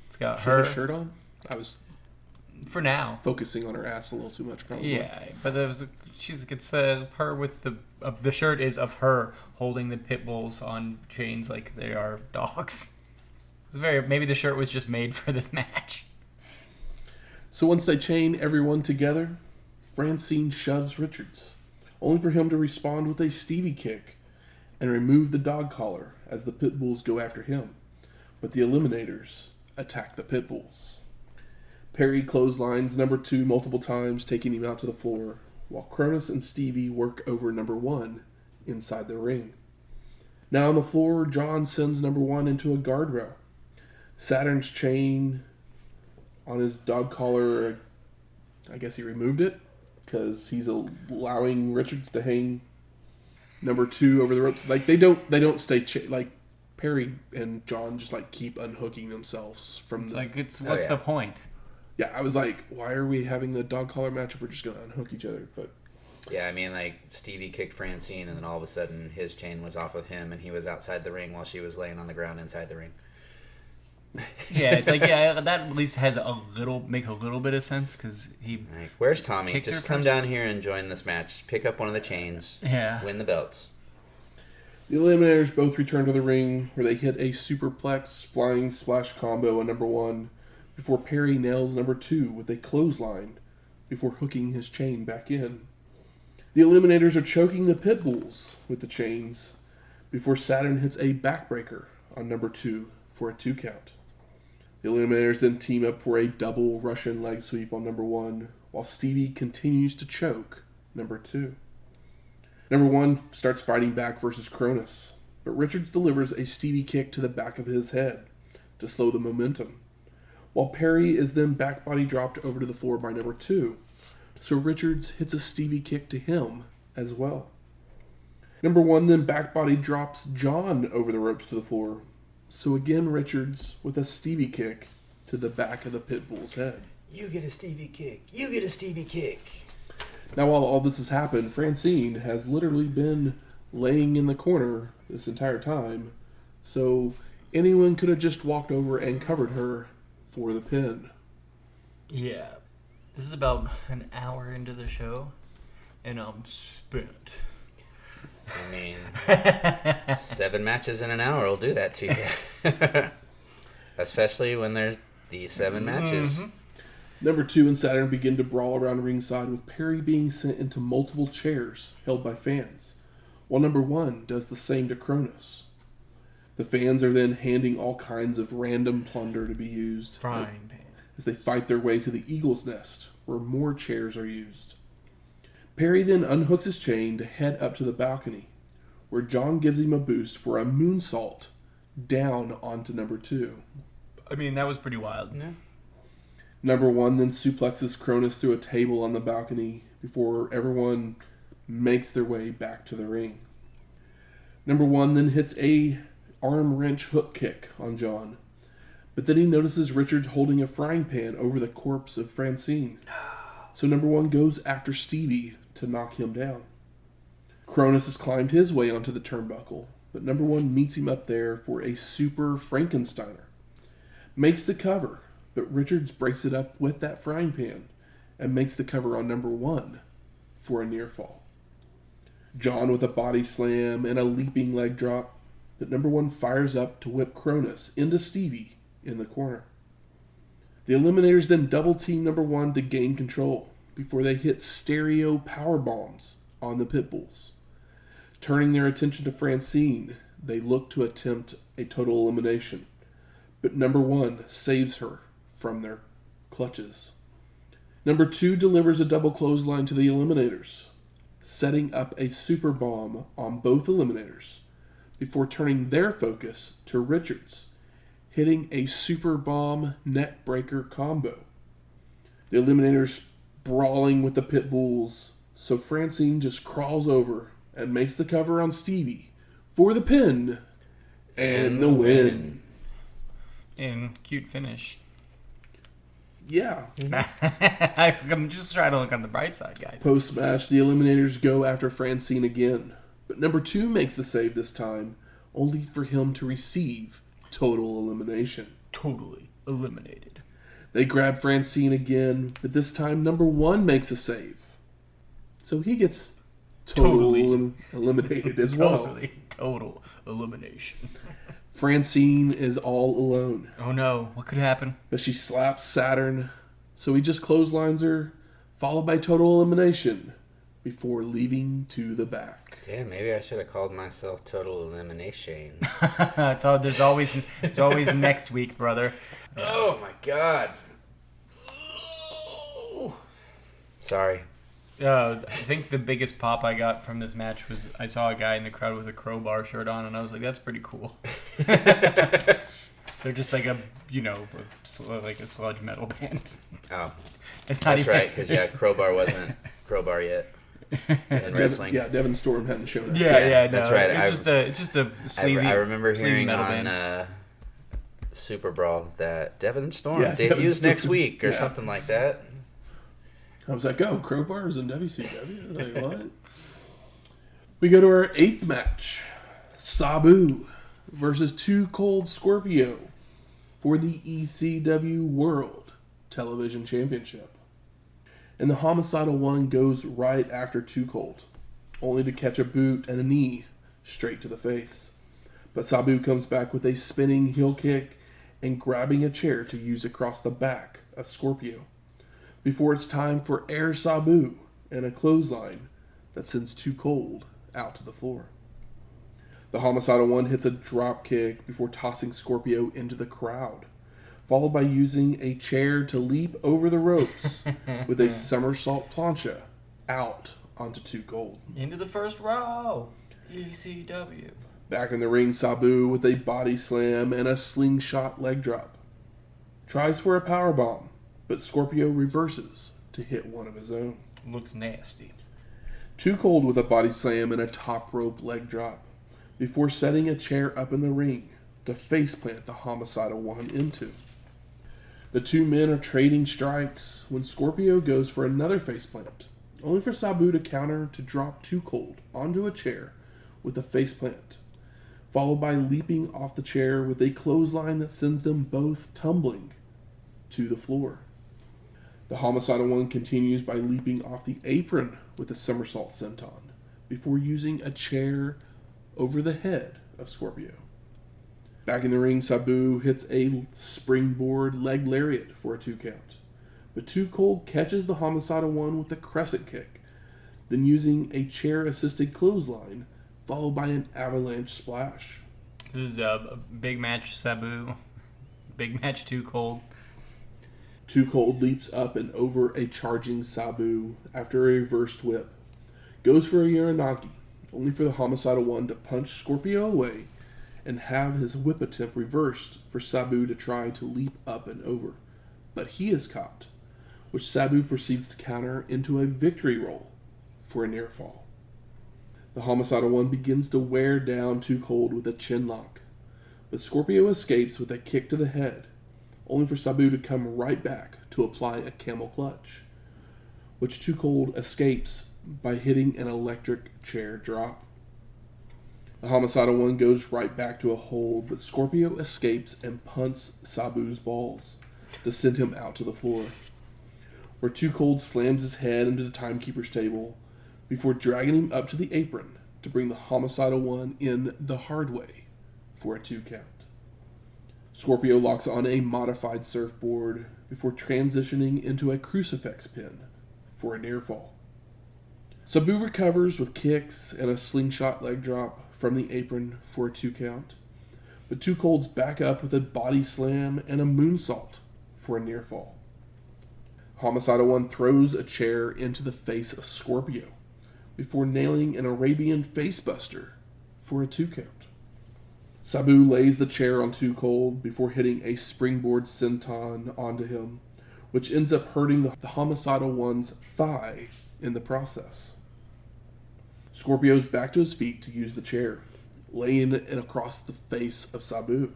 It's got She had her a shirt on? I was for now. focusing on her ass a little too much, probably. Yeah, but there was it's her with the shirt is of her holding the Pitbulls on chains like they are dogs. It's maybe the shirt was just made for this match. So once they chain everyone together, Francine shoves Richards, only for him to respond with a Stevie kick and remove the dog collar as the Pitbulls go after him. But the Eliminators attack the Pitbulls. Perry clotheslines number 2 multiple times, taking him out to the floor, while Kronus and Stevie work over number 1 inside the ring. Now on the floor, John sends number 1 into a guardrail. Saturn's chain on his dog collar, I guess he removed it because he's allowing Richards to hang number 2 over the ropes. Like they don't stay like Perry and John just like keep unhooking themselves from. What's the point? Yeah, I was like, why are we having the dog collar match if we're just gonna unhook each other? But Yeah, I mean, like, Stevie kicked Francine, and then all of a sudden his chain was off of him, and he was outside the ring while she was laying on the ground inside the ring. Yeah, it's like, that at least makes a little bit of sense, because he... Like, where's Tommy? kicked Just her come first. down here and join this match. Pick up one of the chains. Yeah. Win the belts. the Eliminators both return to the ring, where they hit a superplex flying splash combo on number 1, before Perry nails number 2 with a clothesline, before hooking his chain back in. The Eliminators are choking the Pitbulls with the chains, before Saturn hits a backbreaker on number 2 for a 2 count. The Eliminators then team up for a double Russian leg sweep on number 1, while Stevie continues to choke number 2. Number 1 starts fighting back versus Kronus, but Richards delivers a Stevie kick to the back of his head to slow the momentum, while Perry is then back body dropped over to the floor by number 2, so Richards hits a Stevie kick to him as well. Number 1 then back body drops John over the ropes to the floor, so again Richards with a Stevie kick to the back of the Pitbull's head. You get a Stevie kick. You get a Stevie kick. Now while all this has happened, Francine has literally been laying in the corner this entire time, so anyone could have just walked over and covered her for the pin. Yeah. This is about an hour into the show, and I'm spent. I mean, 7 matches in an hour will do that to you. Especially when there's these 7 matches. Mm-hmm. Number 2 and Saturn begin to brawl around ringside, with Perry being sent into multiple chairs held by fans, while number 1 does the same to Kronus. The fans are then handing all kinds of random plunder to be used Frying pan. as they fight their way to the Eagle's Nest, where more chairs are used. Perry then unhooks his chain to head up to the balcony, where John gives him a boost for a moonsault down onto number 2. I mean, that was pretty wild. Yeah. Number 1 then suplexes Kronus through a table on the balcony before everyone makes their way back to the ring. Number 1 then hits a arm wrench hook kick on John, but then he notices Richard holding a frying pan over the corpse of Francine. So number 1 goes after Stevie to knock him down. Kronus has climbed his way onto the turnbuckle, but number 1 meets him up there for a super Frankensteiner. Makes the cover, but Richards breaks it up with that frying pan and makes the cover on number 1 for a near fall. John with a body slam and a leaping leg drop, but number 1 fires up to whip Kronus into Stevie in the corner. The Eliminators then double team number 1 to gain control before they hit stereo power bombs on the Pitbulls. Turning their attention to Francine, they look to attempt a total elimination, but number 1 saves her from their clutches. Number 2 delivers a double clothesline to the Eliminators, setting up a super bomb on both Eliminators before turning their focus to Richards, hitting a super bomb neck breaker combo. The Eliminators brawling with the Pitbulls, so Francine just crawls over and makes the cover on Stevie for the pin and the win. And cute finish. Yeah. I'm just trying to look on the bright side, guys. Post-match, the Eliminators go after Francine again, but number 2 makes the save this time, only for him to receive total elimination. Totally eliminated. They grab Francine again, but this time number 1 makes a save. So he gets totally eliminated as well. Total elimination. Francine is all alone. Oh no, what could happen? But she slaps Saturn, so he just clotheslines her, followed by total elimination, before leaving to the back. Damn, maybe I should have called myself Total Elimination. There's always next week, brother. Oh my god. Sorry. I think the biggest pop I got from this match was I saw a guy in the crowd with a crowbar shirt on, and I was like, "That's pretty cool." They're just like a sludge metal band. Oh, it's that's right, because Crowbar wasn't Crowbar yet in wrestling. Devin Storm hadn't shown up. Yeah, no, that's right. It's just a sleazy. I remember hearing metal on band. Super Brawl that Devin Storm Yeah, debuts Devin next Storm. week or Yeah. something like that. I was like, oh, Crowbars in WCW? I was like, what? We go to our 8th match. Sabu versus Too Cold Scorpio for the ECW World Television Championship. And the Homicidal One goes right after Too Cold, only to catch a boot and a knee straight to the face. But Sabu comes back with a spinning heel kick and grabbing a chair to use across the back of Scorpio, before it's time for Air Sabu and a clothesline that sends Too Cold out to the floor. The Homicidal One hits a drop kick before tossing Scorpio into the crowd, followed by using a chair to leap over the ropes with a somersault plancha out onto Too Cold. Into the first row. ECW. Back in the ring, Sabu with a body slam and a slingshot leg drop. Tries for a powerbomb, but Scorpio reverses to hit one of his own. Looks nasty. Too Cold with a body slam and a top rope leg drop, before setting a chair up in the ring to faceplant the Homicidal One into. The two men are trading strikes when Scorpio goes for another faceplant, only for Sabu to counter to drop Too Cold onto a chair with a faceplant, followed by leaping off the chair with a clothesline that sends them both tumbling to the floor. The Homicidal One continues by leaping off the apron with a somersault senton, before using a chair over the head of Scorpio. Back in the ring, Sabu hits a springboard leg lariat for a 2 count, but Too Cold catches the Homicidal One with a crescent kick, then using a chair-assisted clothesline, followed by an avalanche splash. This is a big match, Sabu. Big match, Too Cold. Too Cold leaps up and over a charging Sabu after a reversed whip. Goes for a Uranagi, only for the Homicidal One to punch Scorpio away and have his whip attempt reversed for Sabu to try to leap up and over. But he is caught, which Sabu proceeds to counter into a victory roll for a near fall. The Homicidal One begins to wear down Too Cold with a chin lock, but Scorpio escapes with a kick to the head, only for Sabu to come right back to apply a camel clutch, which Too Cold escapes by hitting an electric chair drop. The Homicidal One goes right back to a hold, but Scorpio escapes and punts Sabu's balls to send him out to the floor, where Too Cold slams his head into the timekeeper's table before dragging him up to the apron to bring the Homicidal One in the hard way for a 2 count. Scorpio locks on a modified surfboard before transitioning into a crucifix pin for a near fall. Sabu recovers with kicks and a slingshot leg drop, from the apron for a 2 count. But Too Cold's back up with a body slam and a moonsault for a near fall. Homicidal One throws a chair into the face of Scorpio before nailing an Arabian facebuster for a 2 count. Sabu lays the chair on Too Cold before hitting a springboard senton onto him, which ends up hurting the Homicidal One's thigh in the process. Scorpio's back to his feet to use the chair, laying it across the face of Sabu,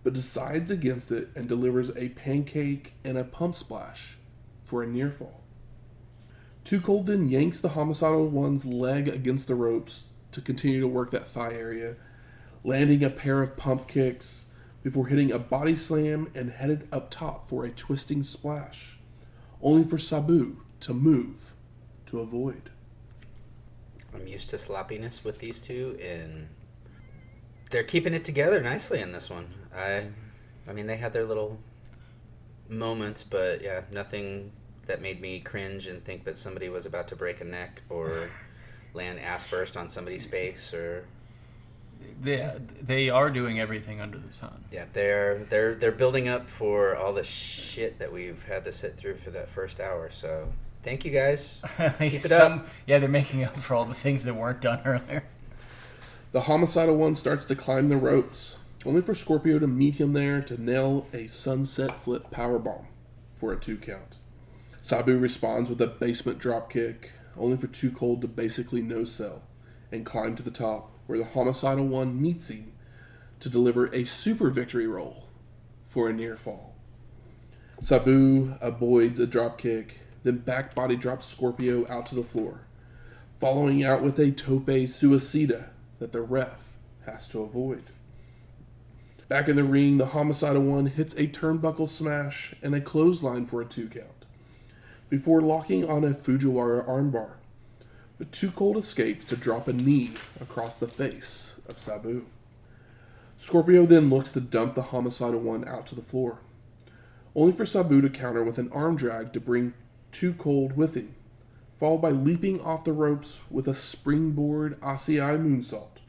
but decides against it and delivers a pancake and a pump splash for a near fall. Too Cold then yanks the Homicidal One's leg against the ropes to continue to work that thigh area, landing a pair of pump kicks before hitting a body slam and headed up top for a twisting splash, only for Sabu to move to avoid. I'm used to sloppiness with these two, and they're keeping it together nicely in this one. I mean, they had their little moments, but yeah, nothing that made me cringe and think that somebody was about to break a neck or land ass first on somebody's face. Or they are doing everything under the sun. yeah, they're building up for all the shit that we've had to sit through for that first hour. So thank you guys. Keep it up. Yeah, they're making up for all the things that weren't done earlier. The Homicidal One starts to climb the ropes, only for Scorpio to meet him there to nail a sunset flip powerbomb for a 2 count. Sabu responds with a basement dropkick, only for Too Cold to basically no-sell and climb to the top, where the Homicidal One meets him to deliver a super victory roll for a near fall. Sabu avoids a dropkick, then back body drops Scorpio out to the floor, following out with a tope suicida that the ref has to avoid. Back in the ring, the Homicidal One hits a turnbuckle smash and a clothesline for a 2 count, before locking on a Fujiwara armbar. But Too Cold escapes to drop a knee across the face of Sabu. Scorpio then looks to dump the Homicidal One out to the floor, only for Sabu to counter with an arm drag to bring Too Cold with him, followed by leaping off the ropes with a springboard Asai moonsault,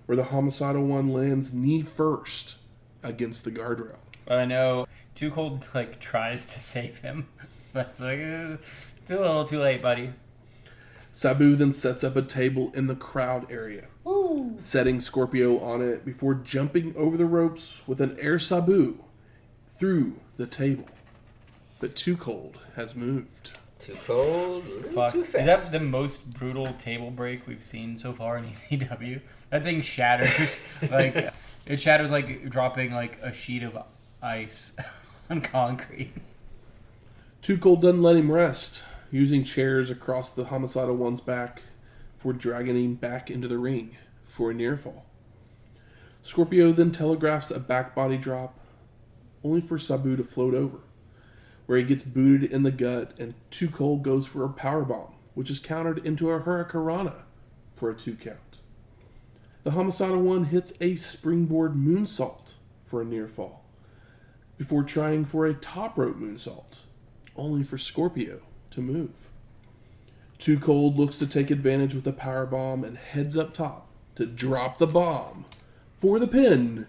where the Homicidal One lands knee first against the guardrail. Well, I know Too Cold tries to save him, but it's it's a little too late, buddy. Sabu then sets up a table in the crowd area, setting Scorpio on it before jumping over the ropes with an air Sabu through the table. But Too Cold has moved. Too Cold, too fast. Is that the most brutal table break we've seen so far in ECW? That thing shatters. It shatters like dropping a sheet of ice on concrete. Too Cold doesn't let him rest, using chairs across the Homicidal One's back before dragging him back into the ring for a near fall. Scorpio then telegraphs a back body drop, only for Sabu to float over, where he gets booted in the gut, and Too Cold goes for a powerbomb, which is countered into a Hurricanrana for a 2 count. The Homicidal One hits a springboard moonsault for a near fall, before trying for a top rope moonsault, only for Scorpio to move. Too Cold looks to take advantage with a powerbomb and heads up top to drop the bomb for the pin,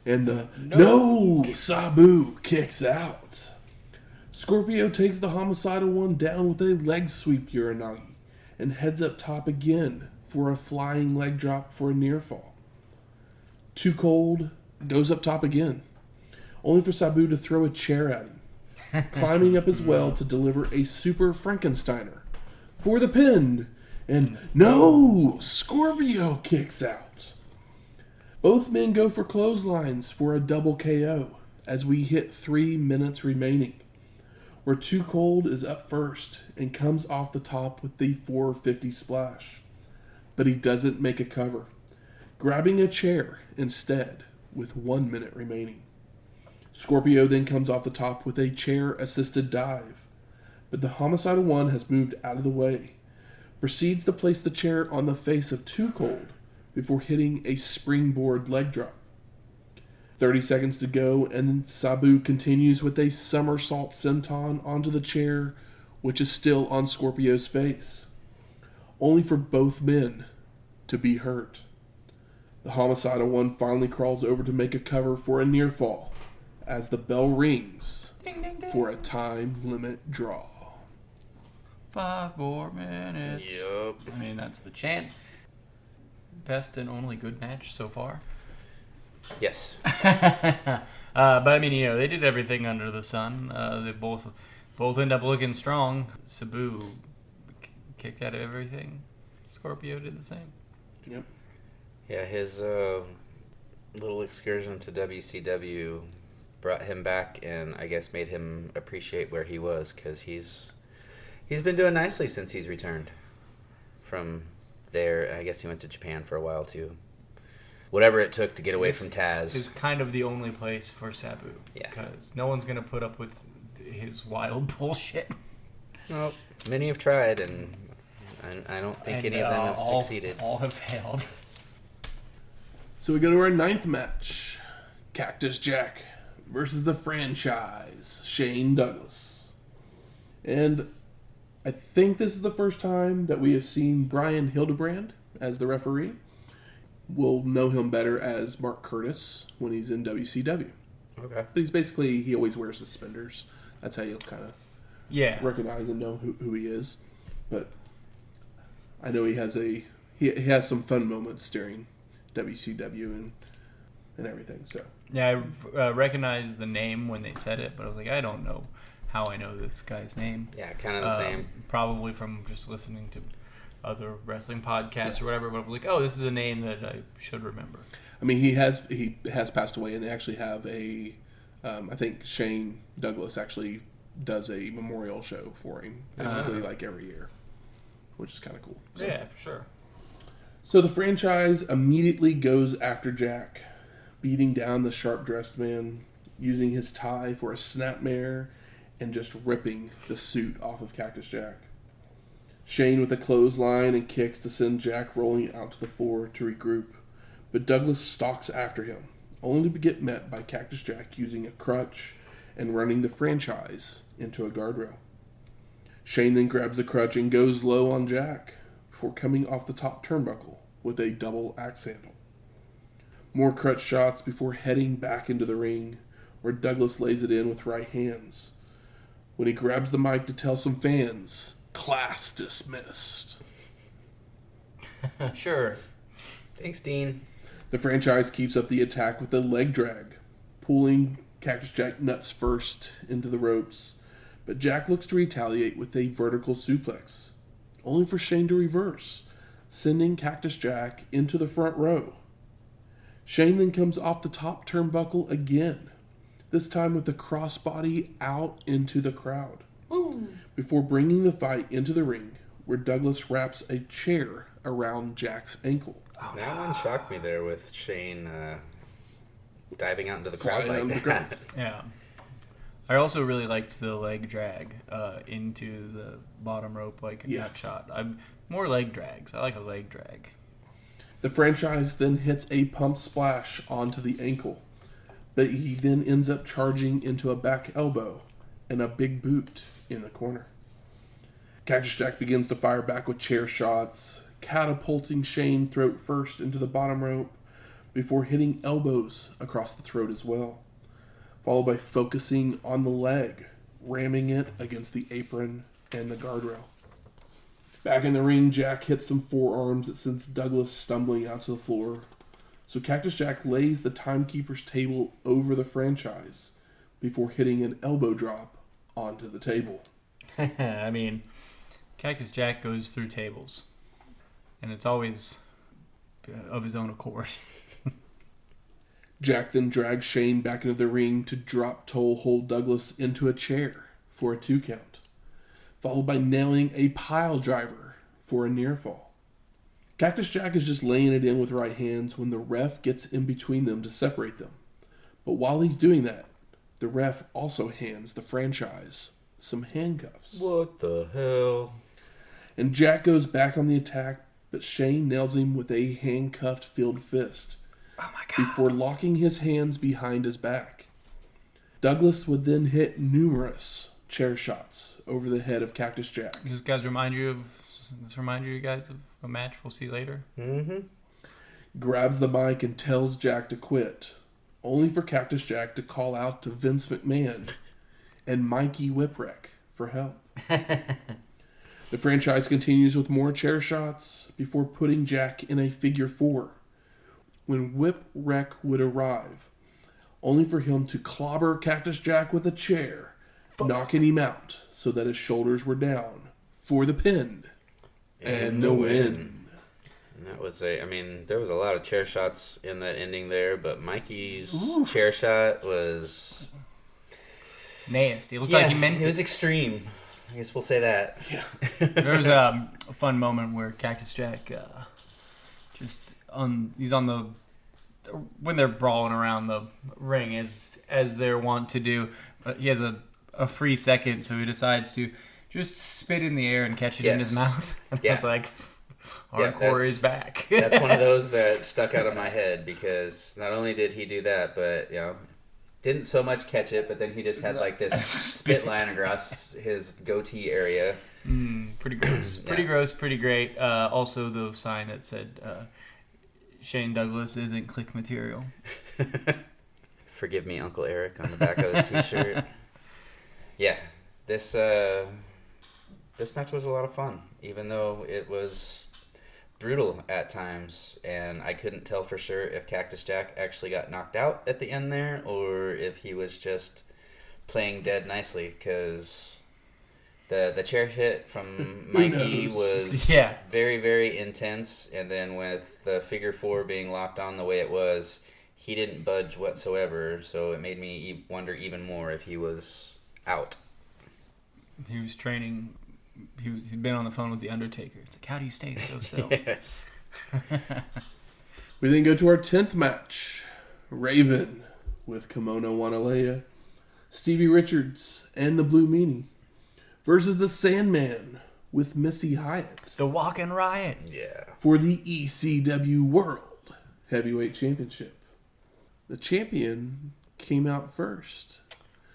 and the no Sabu kicks out. Scorpio takes the Homicidal One down with a leg sweep Uranagi and heads up top again for a flying leg drop for a near fall. Too Cold goes up top again, only for Sabu to throw a chair at him, climbing up as well to deliver a super Frankensteiner for the pin, and no, Scorpio kicks out. Both men go for clotheslines for a double KO as we hit 3 minutes remaining, where Too Cold is up first and comes off the top with the 450 splash. But he doesn't make a cover, grabbing a chair instead with 1 minute remaining. Scorpio then comes off the top with a chair-assisted dive, but the Homicidal One has moved out of the way, proceeds to place the chair on the face of Too Cold before hitting a springboard leg drop. 30 seconds to go, and then Sabu continues with a somersault senton onto the chair, which is still on Scorpio's face, only for both men to be hurt. The homicidal one finally crawls over to make a cover for a near fall as the bell rings Ding, ding, ding. for a time limit draw. 5 more minutes. Yup. I mean, that's the chant. Best and only good match so far. Yes. But I mean, they did everything under the sun. They both end up looking strong. Sabu kicked out of everything. Scorpio did the same. Yep. Yeah, his little excursion to WCW brought him back and I guess made him appreciate where he was, because he's been doing nicely since he's returned from there. I guess he went to Japan for a while too. Whatever it took to get away from Taz. Is kind of the only place for Sabu. Yeah. Because no one's going to put up with his wild bullshit. Nope. Many have tried, and I don't think any of them have succeeded. All have failed. So we go to our 9th match. Cactus Jack versus the franchise, Shane Douglas. And I think this is the first time that we have seen Brian Hildebrand as the referee. We'll know him better as Mark Curtis when he's in WCW. Okay. But he's basically, he always wears suspenders. That's how you'll kind of recognize and know who he is. But I know he has some fun moments during WCW and everything. So yeah, I recognized the name when they said it, but I was like, I don't know how I know this guy's name. Yeah, kind of the same. Probably from just listening to other wrestling podcasts or whatever. But I was like, oh, this is a name that I should remember. I mean, he has passed away, and they actually have I think Shane Douglas actually does a memorial show for him, basically like every year, which is kind of cool. So. Yeah, for sure. So the franchise immediately goes after Jack, beating down the sharp-dressed man, using his tie for a snapmare, and just ripping the suit off of Cactus Jack. Shane with a clothesline and kicks to send Jack rolling out to the floor to regroup, but Douglas stalks after him, only to get met by Cactus Jack using a crutch and running the franchise into a guardrail. Shane then grabs the crutch and goes low on Jack before coming off the top turnbuckle with a double axe handle. More crutch shots before heading back into the ring, where Douglas lays it in with right hands. When he grabs the mic to tell some fans, class dismissed. Sure. Thanks, Dean. The franchise keeps up the attack with a leg drag, pulling Cactus Jack nuts first into the ropes, but Jack looks to retaliate with a vertical suplex, only for Shane to reverse, sending Cactus Jack into the front row. Shane then comes off the top turnbuckle again, this time with the crossbody out into the crowd, before bringing the fight into the ring, where Douglas wraps a chair around Jack's ankle. Oh, that one shocked me there with Shane diving out into the crowd Flying like that. Yeah. I also really liked the leg drag into the bottom rope, like a nut shot. I'm more leg drags. I like a leg drag. The franchise then hits a pump splash onto the ankle, but he then ends up charging into a back elbow and a big boot in the corner. Cactus Jack begins to fire back with chair shots, catapulting Shane throat first into the bottom rope before hitting elbows across the throat as well, followed by focusing on the leg, ramming it against the apron and the guardrail. Back in the ring, Jack hits some forearms that sends Douglas stumbling out to the floor, so Cactus Jack lays the timekeeper's table over the franchise before hitting an elbow drop onto the table. I mean, Cactus Jack goes through tables, and it's always of his own accord. Jack then drags Shane back into the ring to drop toe hold Douglas into a chair for a 2 count, followed by nailing a pile driver for a near fall. Cactus Jack is just laying it in with right hands when the ref gets in between them to separate them. But while he's doing that, the ref also hands the franchise some handcuffs. What the hell? And Jack goes back on the attack, but Shane nails him with a handcuffed field fist. Oh my God. Before locking his hands behind his back. Douglas would then hit numerous chair shots over the head of Cactus Jack. Does this remind you guys of a match we'll see later? Mm-hmm. grabs the mic and tells Jack to quit, only for Cactus Jack to call out to Vince McMahon and Mikey Whipwreck for help. The franchise continues with more chair shots before putting Jack in a figure 4 when Whipwreck would arrive, only for him to clobber Cactus Jack with a chair, knocking him out so that his shoulders were down for the pin and the win. And that was there was a lot of chair shots in that ending there, but Mikey's chair shot was nasty. It looked like he meant it. It was extreme. I guess we'll say that. Yeah. There was a fun moment where Cactus Jack he's on the when they're brawling around the ring as they're wont to do. He has a free second, so he decides to just spit in the air and catch it in his mouth. And I was like, hardcore is back. That's one of those that stuck out of my head because not only did he do that, but didn't so much catch it, but then he just had like this spit line across his goatee area. Pretty gross. Pretty gross, pretty great. Also, the sign that said Shane Douglas isn't click material. Forgive me, Uncle Eric, on the back of his t-shirt. Yeah, this match was a lot of fun, even though it was brutal at times, and I couldn't tell for sure if Cactus Jack actually got knocked out at the end there, or if he was just playing dead nicely, because the chair hit from Mikey was very, very intense, and then with the figure 4 being locked on the way it was, he didn't budge whatsoever, so it made me wonder even more if he was out. He was training. He'd been on the phone with the Undertaker. It's like, how do you stay so still? Yes. We then go to our 10th match. Raven with Kimona Wanalea, Stevie Richards, and the Blue Meanie versus the Sandman with Missy Hyatt. The Walking Riot. Yeah. For the ECW World Heavyweight Championship. The champion came out first.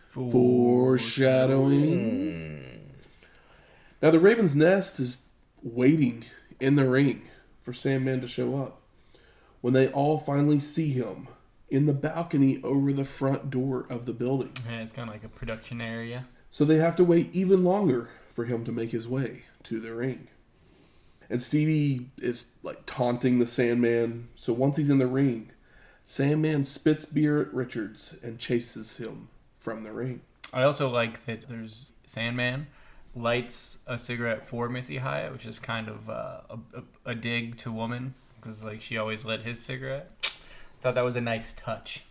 Foreshadowing. Now the Raven's Nest is waiting in the ring for Sandman to show up when they all finally see him in the balcony over the front door of the building. Yeah, it's kind of like a production area. So they have to wait even longer for him to make his way to the ring. And Stevie is like taunting the Sandman. So once he's in the ring, Sandman spits beer at Richards and chases him from the ring. I also like that there's Sandman lights a cigarette for Missy Hyatt, which is kind of a dig to woman, because like she always lit his cigarette. Thought that was a nice touch.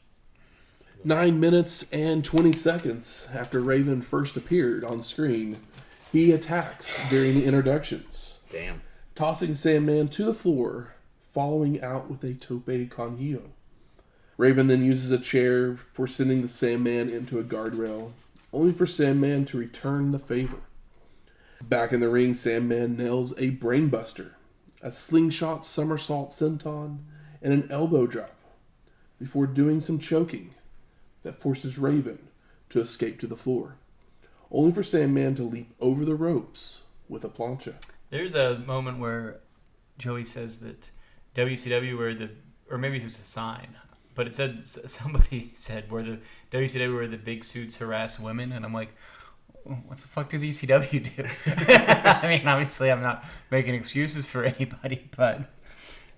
9 minutes and 20 seconds after Raven first appeared on screen, he attacks during the introductions. Damn. Tossing Sandman to the floor, following out with a tope con hilo. Raven then uses a chair for sending the Sandman into a guardrail, only for Sandman to return the favor. Back in the ring, Sandman nails a brainbuster, a slingshot somersault senton, and an elbow drop, before doing some choking that forces Raven to escape to the floor, only for Sandman to leap over the ropes with a plancha. There's a moment where Joey says that WCW or maybe it was a sign, but it said, somebody said where the WCW where the big suits harass women, and I'm like, what the fuck does ECW do? I mean, obviously I'm not making excuses for anybody, but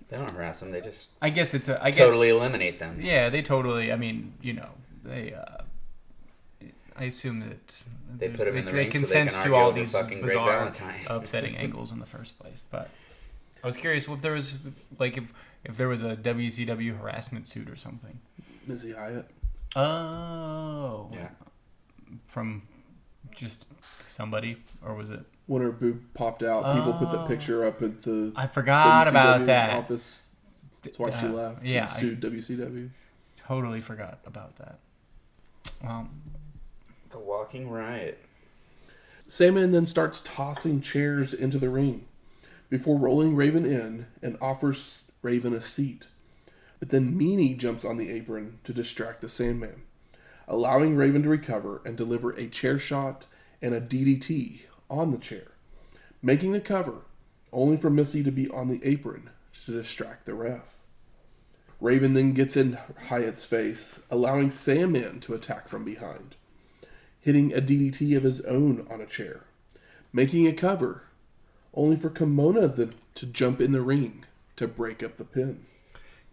They don't harass them. They just I guess totally eliminate them. Yeah, they totally. I mean, they. I assume that they put them in the ring consent so they can to argue all over these fucking bizarre, upsetting angles in the first place. But I was curious if there was if there was a WCW harassment suit or something. Missy Hyatt. Oh. Yeah. From just somebody, or was it? When her boob popped out, people put that picture up at the I forgot WCW about that. office. That's why she left. Yeah, She sued WCW. Totally forgot about that. Well, The Walking Riot. Sandman then starts tossing chairs into the ring before rolling Raven in and offers Raven a seat. But then Meanie jumps on the apron to distract the Sandman, allowing Raven to recover and deliver a chair shot and a DDT on the chair, making the cover, only for Missy to be on the apron to distract the ref. Raven then gets in Hyatt's face, allowing Sandman to attack from behind, hitting a DDT of his own on a chair, making a cover, only for Kimona to jump in the ring to break up the pin.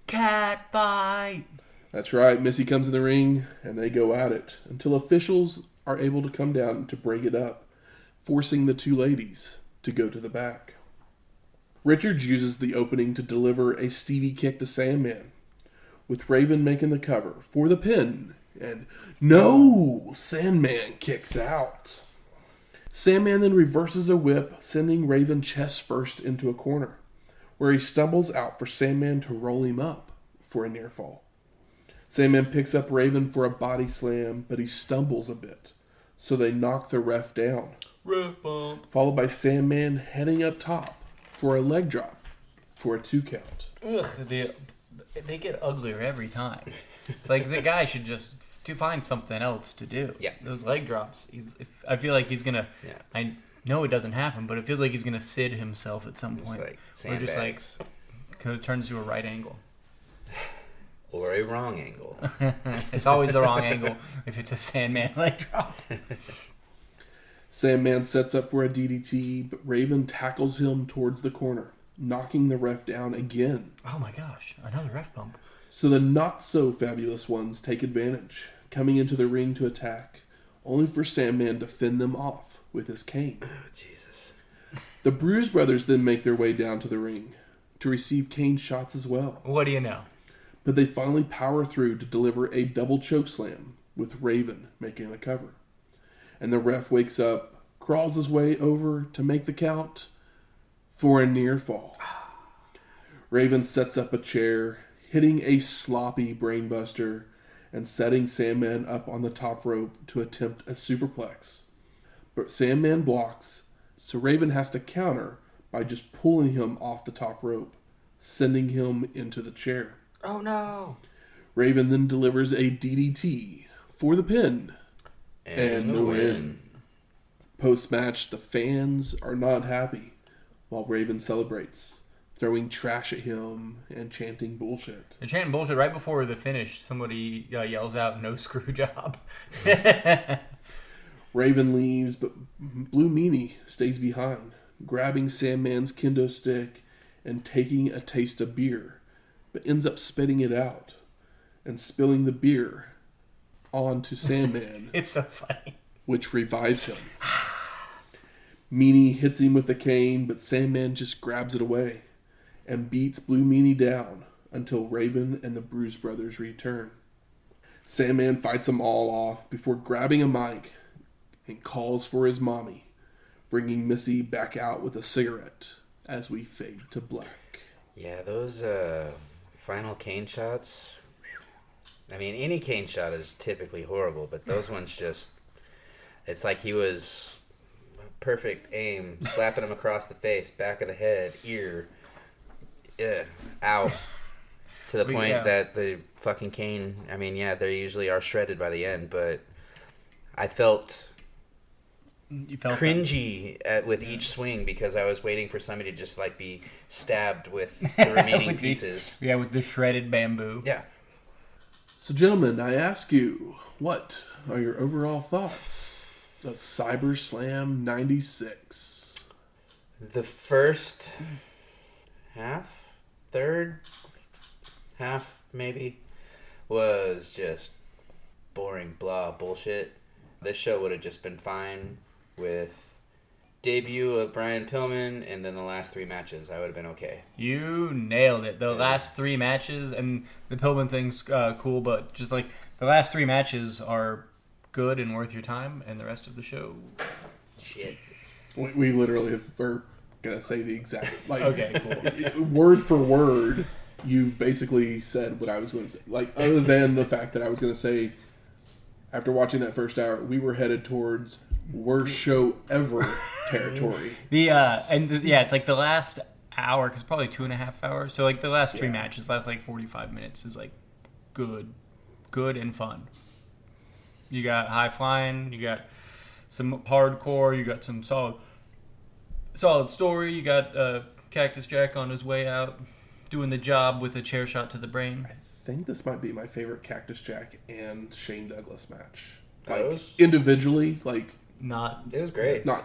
Cat fight! That's right, Missy comes in the ring, and they go at it, until officials are able to come down to break it up, forcing the two ladies to go to the back. Richards uses the opening to deliver a Stevie kick to Sandman, with Raven making the cover for the pin, and no! Sandman kicks out. Sandman then reverses a whip, sending Raven chest first into a corner, where he stumbles out for Sandman to roll him up for a near fall. Sandman picks up Raven for a body slam, but he stumbles a bit, so they knock the ref down. Ref bump. Followed by Sandman heading up top for a leg drop for a 2 count. Ugh, they get uglier every time. It's like the guy should just find something else to do. Yeah. Those leg drops. I feel like he's gonna. Yeah. I know it doesn't happen, but it feels like he's gonna Sid himself at some point. Or just like because it turns to a right angle. Or a wrong angle. It's always the wrong angle if it's a Sandman leg drop. Sandman sets up for a DDT, but Raven tackles him towards the corner, knocking the ref down again. Oh my gosh, another ref bump. So the not-so-fabulous ones take advantage, coming into the ring to attack, only for Sandman to fend them off with his cane. Oh, Jesus. The Bruise brothers then make their way down to the ring to receive Kane shots as well. What do you know? But they finally power through to deliver a double chokeslam, with Raven making the cover. And the ref wakes up, crawls his way over to make the count for a near fall. Raven sets up a chair, hitting a sloppy brainbuster and setting Sandman up on the top rope to attempt a superplex. But Sandman blocks, so Raven has to counter by just pulling him off the top rope, sending him into the chair. Oh no! Raven then delivers a DDT for the pin and the win. Post-match, the fans are not happy, while Raven celebrates, throwing trash at him and chanting bullshit. They're chanting bullshit right before the finish. Somebody yells out, "No screw job." Raven leaves, but Blue Meanie stays behind, grabbing Sandman's kendo stick and taking a taste of beer, but ends up spitting it out and spilling the beer onto Sandman. It's so funny. Which revives him. Meanie hits him with the cane, but Sandman just grabs it away and beats Blue Meanie down until Raven and the Bruise brothers return. Sandman fights them all off before grabbing a mic and calls for his mommy, bringing Missy back out with a cigarette as we fade to black. Yeah, those final cane shots. I mean, any cane shot is typically horrible, but those ones just... It's like he was perfect aim, slapping him across the face, back of the head, ear, ow. To the point that the fucking cane, I mean, yeah, they usually are shredded by the end, but I felt cringy with each swing because I was waiting for somebody to just like be stabbed with the remaining pieces. With the shredded bamboo. Yeah. So, gentlemen, I ask you, what are your overall thoughts of CyberSlam 96? The first third half maybe, was just boring blah bullshit. This show would have just been fine with debut of Brian Pillman and then the last 3 matches. I would have been okay. You nailed it. The last 3 matches, and the Pillman thing's cool, but just like the last 3 matches are good and worth your time, and the rest of the show, shit. We literally are gonna say the exact okay, cool. Word for word. You basically said what I was going to say. Like, other than the fact that I was going to say, after watching that first hour, we were headed towards worst show ever territory. It's like the last hour, because probably 2.5 hours. So like the last 3 matches, last like 45 minutes is like good and fun. You got high flying, you got some hardcore, you got some solid story. You got Cactus Jack on his way out doing the job with a chair shot to the brain. I think this might be my favorite Cactus Jack and Shane Douglas match. It Like, was- individually, like, Not It was great. not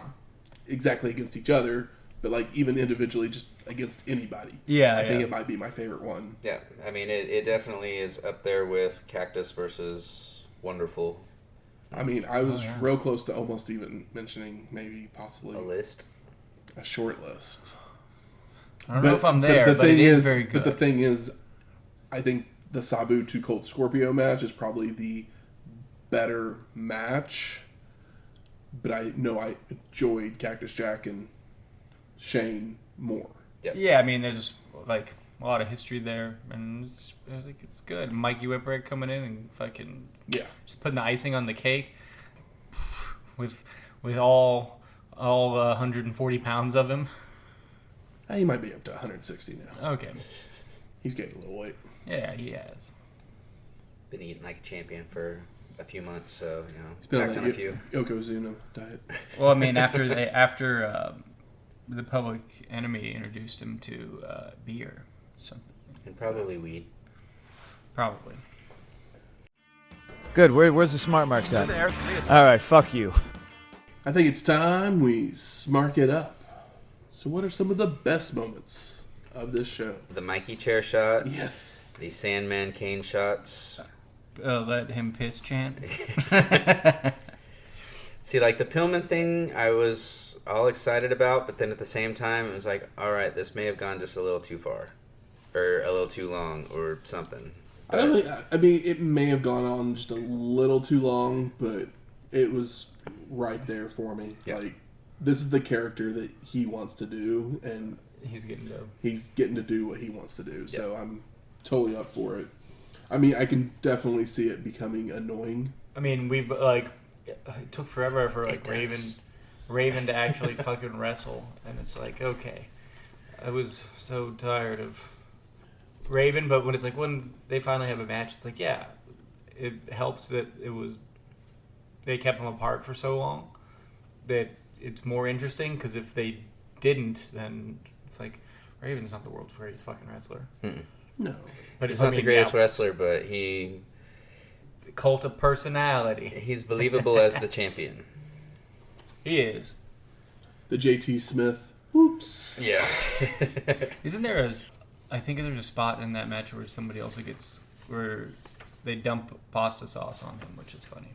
exactly against each other, but like even individually, just against anybody. Yeah, I think yeah. it might be my favorite one. Yeah, I mean, it definitely is up there with Cactus versus Wonderful. I mean, I was real close to almost even mentioning maybe possibly A list. a short list. I don't know if I'm there, but it is very good. But the thing is, I think the Sabu 2 Colt Scorpio match is probably the better match. But I know I enjoyed Cactus Jack and Shane more. Yeah, I mean, there's like a lot of history there, and I think it's good. Mikey Whipwreck coming in and fucking just putting the icing on the cake with all 140 pounds of him. He might be up to 160 now. Okay. He's getting a little weight. Yeah, he has. Been eating like a champion for a few months, so He's been backed on a few. Yokozuna diet. Well, I mean, after the Public Enemy introduced him to beer, so And probably weed. probably. Good. Where's the smart marks at? All right. Fuck you. I think it's time we smark it up. So what are some of the best moments of this show? The Mikey chair shot. Yes. The Sandman Kane shots. Let him piss chant. See, like the Pillman thing, I was all excited about, but then at the same time, it was like, all right, this may have gone just a little too far, or a little too long, or something. I mean, it may have gone on just a little too long, but it was right there for me. Yeah. Like, this is the character that he wants to do, and He's he's getting to do what he wants to do. So I'm totally up for it. I mean, I can definitely see it becoming annoying. I mean, we've it took forever for like Raven to actually fucking wrestle, and it's like, okay, I was so tired of Raven, but when it's like when they finally have a match, it's like, yeah, it helps that they kept them apart for so long that it's more interesting, because if they didn't, then it's like Raven's not the world's greatest fucking wrestler. Mm-mm. No. But He's not the greatest wrestler, but he's cult of personality. believable as the champion. He is. The JT Smith. Whoops. Yeah. Isn't there I think there's a spot in that match where where they dump pasta sauce on him, which is funny.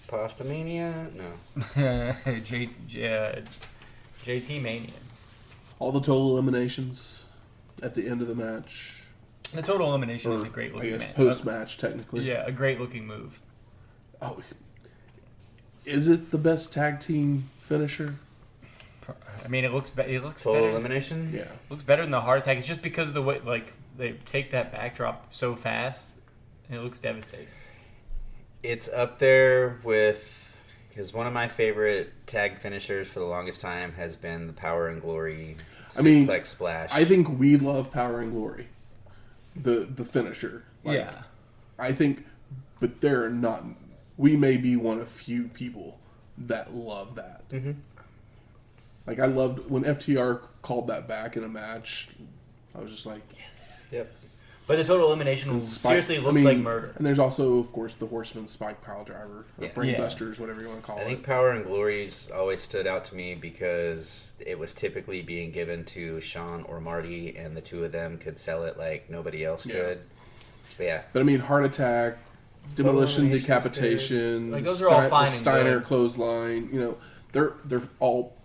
Pasta Mania? No. JT Mania. All the total eliminations at the end of the match. The total elimination is a Or, great I looking guess match. post-match, technically. Yeah, a great looking move. Oh, is it the best tag team finisher? I mean, it looks Full better. elimination? Yeah. Looks better than the heart attack. It's just because of the way they take that backdrop so fast, and it looks devastating. It's up there with, because one of my favorite tag finishers for the longest time has been the Power and Glory suplex splash. I think we love Power and Glory, the finisher. Like, Yeah. I think, but there are not. We may be one of few people that love that. Mm-hmm. Like, I loved when FTR called that back in a match. I was just like, Yes. Yep. But the total elimination seriously looks like murder. And there's also, of course, the Horseman Spike Pile Driver, or Yeah. Brainbusters, whatever you want to call I it. think Power and Glory's always stood out to me because it was typically being given to Sean or Marty, and the two of them could sell it like nobody else could. But yeah. But I mean, Heart Attack, Demolition, Elimination's Decapitation, Like, those are all fine and Steiner good. Clothesline. You know, they're all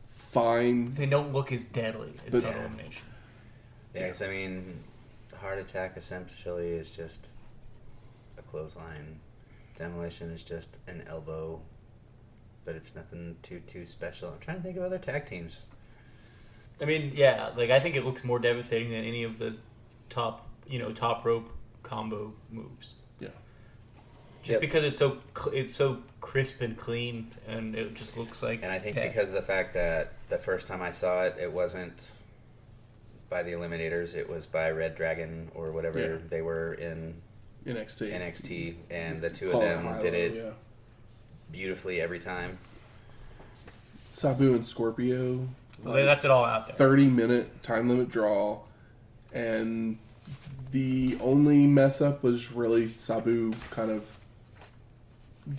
fine. They don't look as deadly as But- total elimination. Yeah, 'cause I mean, Heart Attack essentially is just a clothesline. Demolition is just an elbow, but it's nothing too special. I'm trying to think of other tag teams. I mean, yeah, like I think it looks more devastating than any of the top rope combo moves. Yeah. Just because it's so crisp and clean, and it just looks like. And I think death. because of the fact that the first time I saw it, it wasn't by the Eliminators, it was by Red Dragon or whatever they were in NXT, and the two of them did it beautifully every time. Sabu and Scorpio. Well, they left it all out there. 30-minute time limit draw. And the only mess up was really Sabu kind of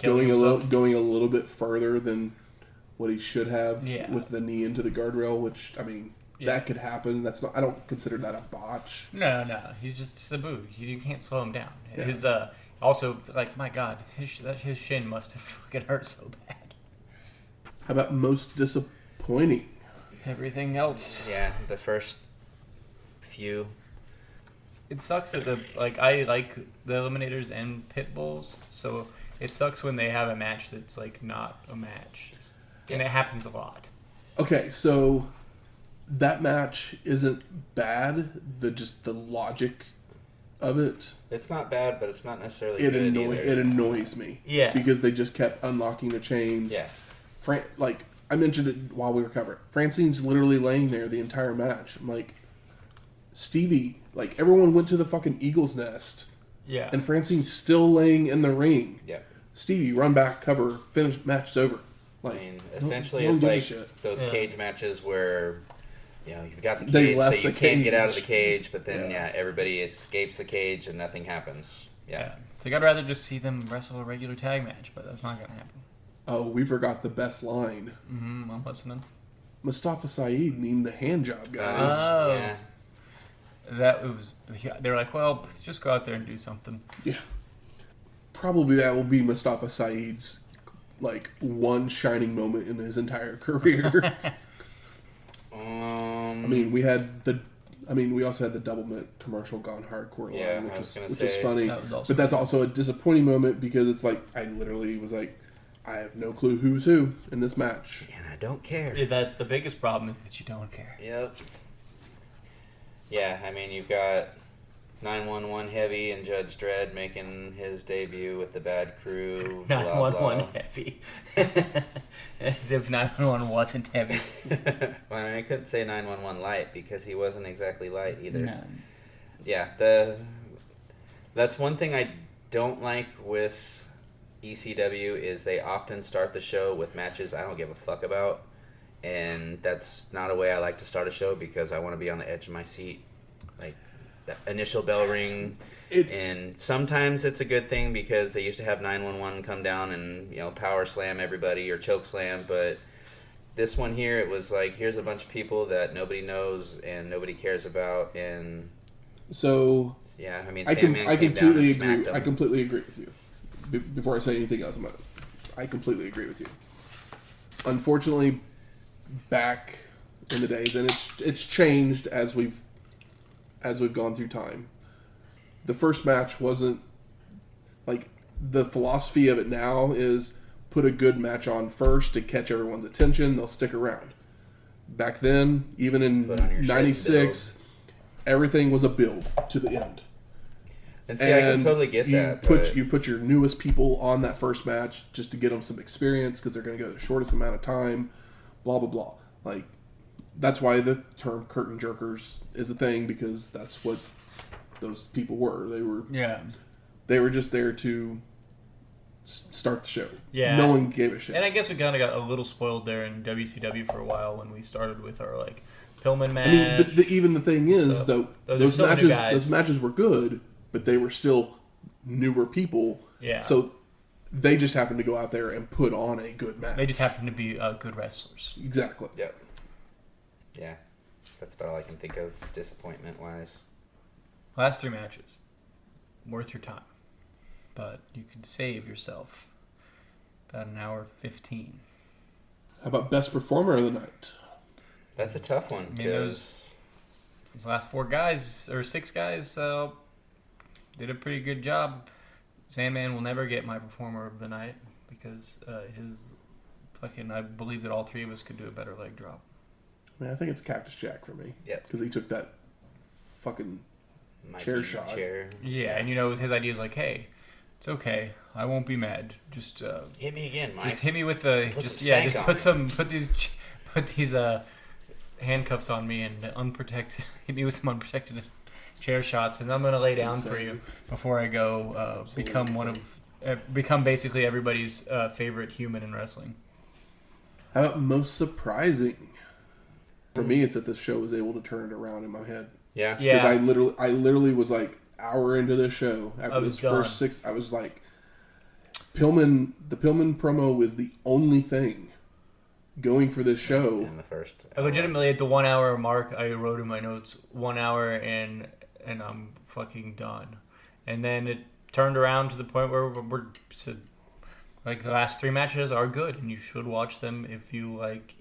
going a little bit further than what he should have with the knee into the guardrail, which, I mean, that could happen. That's not. I don't consider that a botch. No. He's just Sabu. You can't slow him down. Yeah. His also, like, my God, his shin must have fucking hurt so bad. How about most disappointing? Everything else. Yeah, the first few. It sucks that I like the Eliminators and Pitbulls, so it sucks when they have a match that's like not a match, and it happens a lot. Okay, so that match isn't bad. The logic of it. It's not bad, but it's not necessarily good either. It annoys me. Yeah, because they just kept unlocking the chains. Yeah, like I mentioned it while we were covering. Francine's literally laying there the entire match. I'm like, Stevie, like everyone went to the fucking Eagle's Nest. Yeah, and Francine's still laying in the ring. Yeah, Stevie, run back, cover, finish, match's over. Like, I mean, essentially, it's like those cage matches where, you know, you've got the cage, so you can't get out of the cage, but then, everybody escapes the cage and nothing happens. Yeah. So I'd rather just see them wrestle a regular tag match, but that's not going to happen. Oh, we forgot the best line. Mm-hmm, I'm listening. Mustafa Saeed needing the hand job, guys. Oh. Yeah. They were like, well, just go out there and do something. Yeah. Probably that will be Mustafa Saeed's, like, one shining moment in his entire career. I mean, we also had the double mint commercial Gone Hardcore line, which is funny. But that's also a disappointing moment because it's like, I literally was like, I have no clue who's who in this match. And I don't care. Yeah, that's the biggest problem is that you don't care. Yep. Yeah, I mean, you've got 911 Heavy and Judge Dredd making his debut with the Bad Crew. 911 Heavy. As if 911 wasn't heavy. Well, I mean, I couldn't say 911 Light because he wasn't exactly light either. No. Yeah, that's one thing I don't like with ECW is they often start the show with matches I don't give a fuck about. And that's not a way I like to start a show because I want to be on the edge of my seat. Like, the initial bell ring. And sometimes it's a good thing because they used to have 911 come down and, you know, power slam everybody or choke slam. But this one here, it was like, here's a bunch of people that nobody knows and nobody cares about. And so, yeah, I mean, I completely agree. Him. I completely agree with you. Before I say anything else about it, I completely agree with you. Unfortunately, back in the days, and it's changed as we've gone through time. The first match wasn't like the philosophy of it now is put a good match on first to catch everyone's attention. They'll stick around. Back then, even in '96, everything was a build to the end. And see, I can totally get that. You put your newest people on that first match just to get them some experience because they're going to go the shortest amount of time. Blah blah blah. Like, that's why the term curtain jerkers is a thing because that's what those people were. They were just there to start the show. Yeah. No one gave a shit. And I guess we kind of got a little spoiled there in WCW for a while when we started with our like Pillman match. I mean, but even the thing is though, those matches were good. But they were still newer people. Yeah. So they just happened to go out there and put on a good match. They just happened to be good wrestlers. Exactly. Yep. Yeah. That's about all I can think of disappointment-wise. Last 3 matches. Worth your time. But you could save yourself about an hour 15. How about best performer of the night? That's a tough one. I mean, those last 4 guys, or 6 guys, did a pretty good job. Sandman will never get my performer of the night because I believe that all 3 of us could do a better leg drop. I mean, I think it's Cactus Jack for me. Yep. Because he took that fucking chair shot. Yeah, and his idea is like, hey, it's okay. I won't be mad. Just hit me again, Mike. Just hit me with the put these handcuffs on me and hit me with some unprotected chair shots, and I'm going to lay down for you before I go become basically everybody's favorite human in wrestling. How about most surprising? For me, it's that this show was able to turn it around in my head. Yeah. Because I literally was like hour into this show after this first 6. I was like, the Pillman promo was the only thing going for this show. In the first hour. Legitimately, at the 1 hour mark, I wrote in my notes 1 hour and I'm fucking done. And then it turned around to the point where we're like the last 3 matches are good, and you should watch them if you like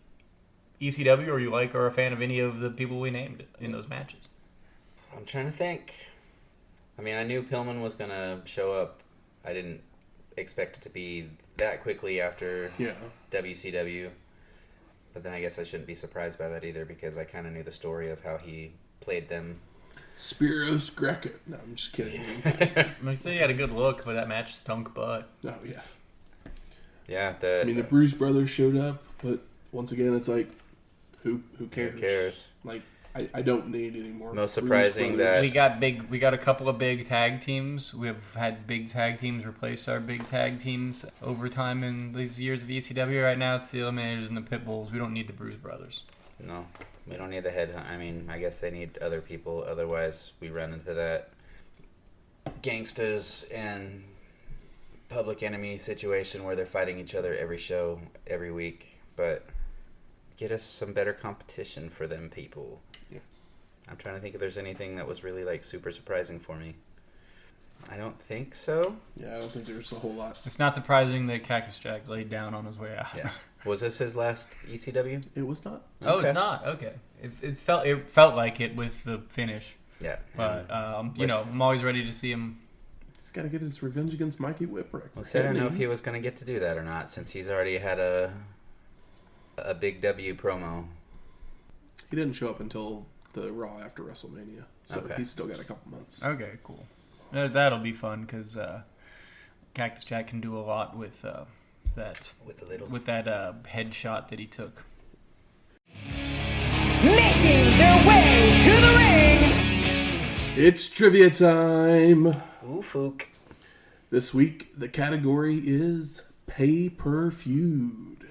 ECW or you like or are a fan of any of the people we named in those matches. I'm trying to think. I mean, I knew Pillman was going to show up. I didn't expect it to be that quickly after WCW. But then I guess I shouldn't be surprised by that either, because I kind of knew the story of how he played them. Spiros, Greco. No, I'm just kidding. I say he had a good look, but that match stunk butt. Oh, yeah. Yeah. The Bruise brothers showed up, but once again, it's like, who cares? Who cares? Like, I don't need any more. Most surprising that we got a couple of big tag teams. We've had big tag teams replace our big tag teams over time in these years of ECW. Right now, it's the Eliminators and the Pitbulls. We don't need the Bruise brothers. No, we don't need the Headhunters. I mean, I guess they need other people. Otherwise, we run into that gangsters and Public Enemy situation where they're fighting each other every show, every week. But get us some better competition for them people. Yeah. I'm trying to think if there's anything that was really like super surprising for me. I don't think so. Yeah, I don't think there's a whole lot. It's not surprising that Cactus Jack laid down on his way out. Yeah. Was this his last ECW? It was not. Oh, okay. It's not. Okay. It felt like it with the finish. Yeah. But I'm always ready to see him. He's got to get his revenge against Mikey Whipwreck. Well, I don't know if he was going to get to do that or not, since he's already had a big W promo. He didn't show up until the Raw after WrestleMania, so he's still got a couple months. Okay, cool. That'll be fun because Cactus Jack can do a lot with that. With that headshot that he took. Making their way to the ring. It's trivia time. Ooh, fook. This week the category is pay-per-feud.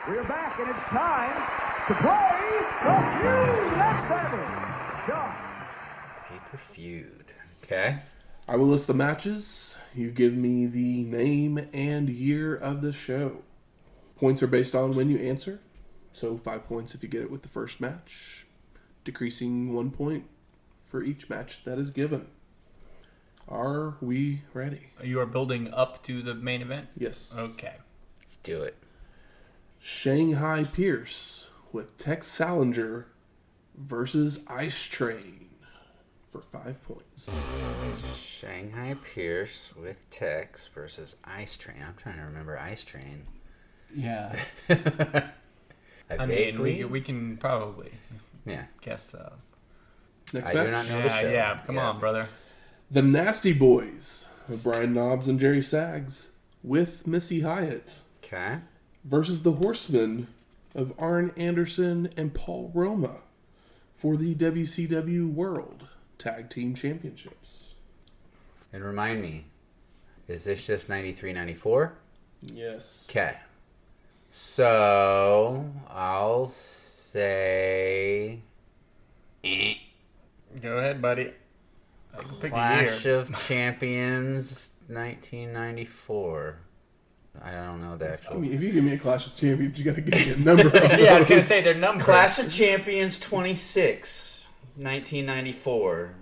We're back and it's time to play the feud. Let's have it. John. Pay-per-feud. Okay. I will list the matches. You give me the name and year of the show. Points are based on when you answer. So 5 points if you get it with the first match. Decreasing 1 point for each match that is given. Are we ready? You are building up to the main event? Yes. Okay. Let's do it. Shanghai Pierce with Tex Salinger versus Ice Train for 5 points. Shanghai Pierce with Tex versus Ice Train. I'm trying to remember Ice Train. Yeah. I mean, we can probably guess. Next I match? do not know the show. Yeah, come on, brother. The Nasty Boys of Brian Knobbs and Jerry Sags with Missy Hyatt. Okay. Versus the Horsemen of Arn Anderson and Paul Roma for the WCW World Tag Team Championships. And remind me, is this just 93-94? Yes. Okay. So, I'll say... Go ahead, buddy. I can pick Clash a year. of Champions 1994. I don't know the actual... I mean, if you give me a Clash of Champions, you got to give me a number. Yeah, I was going to say their number. Clash of Champions 26, 1994.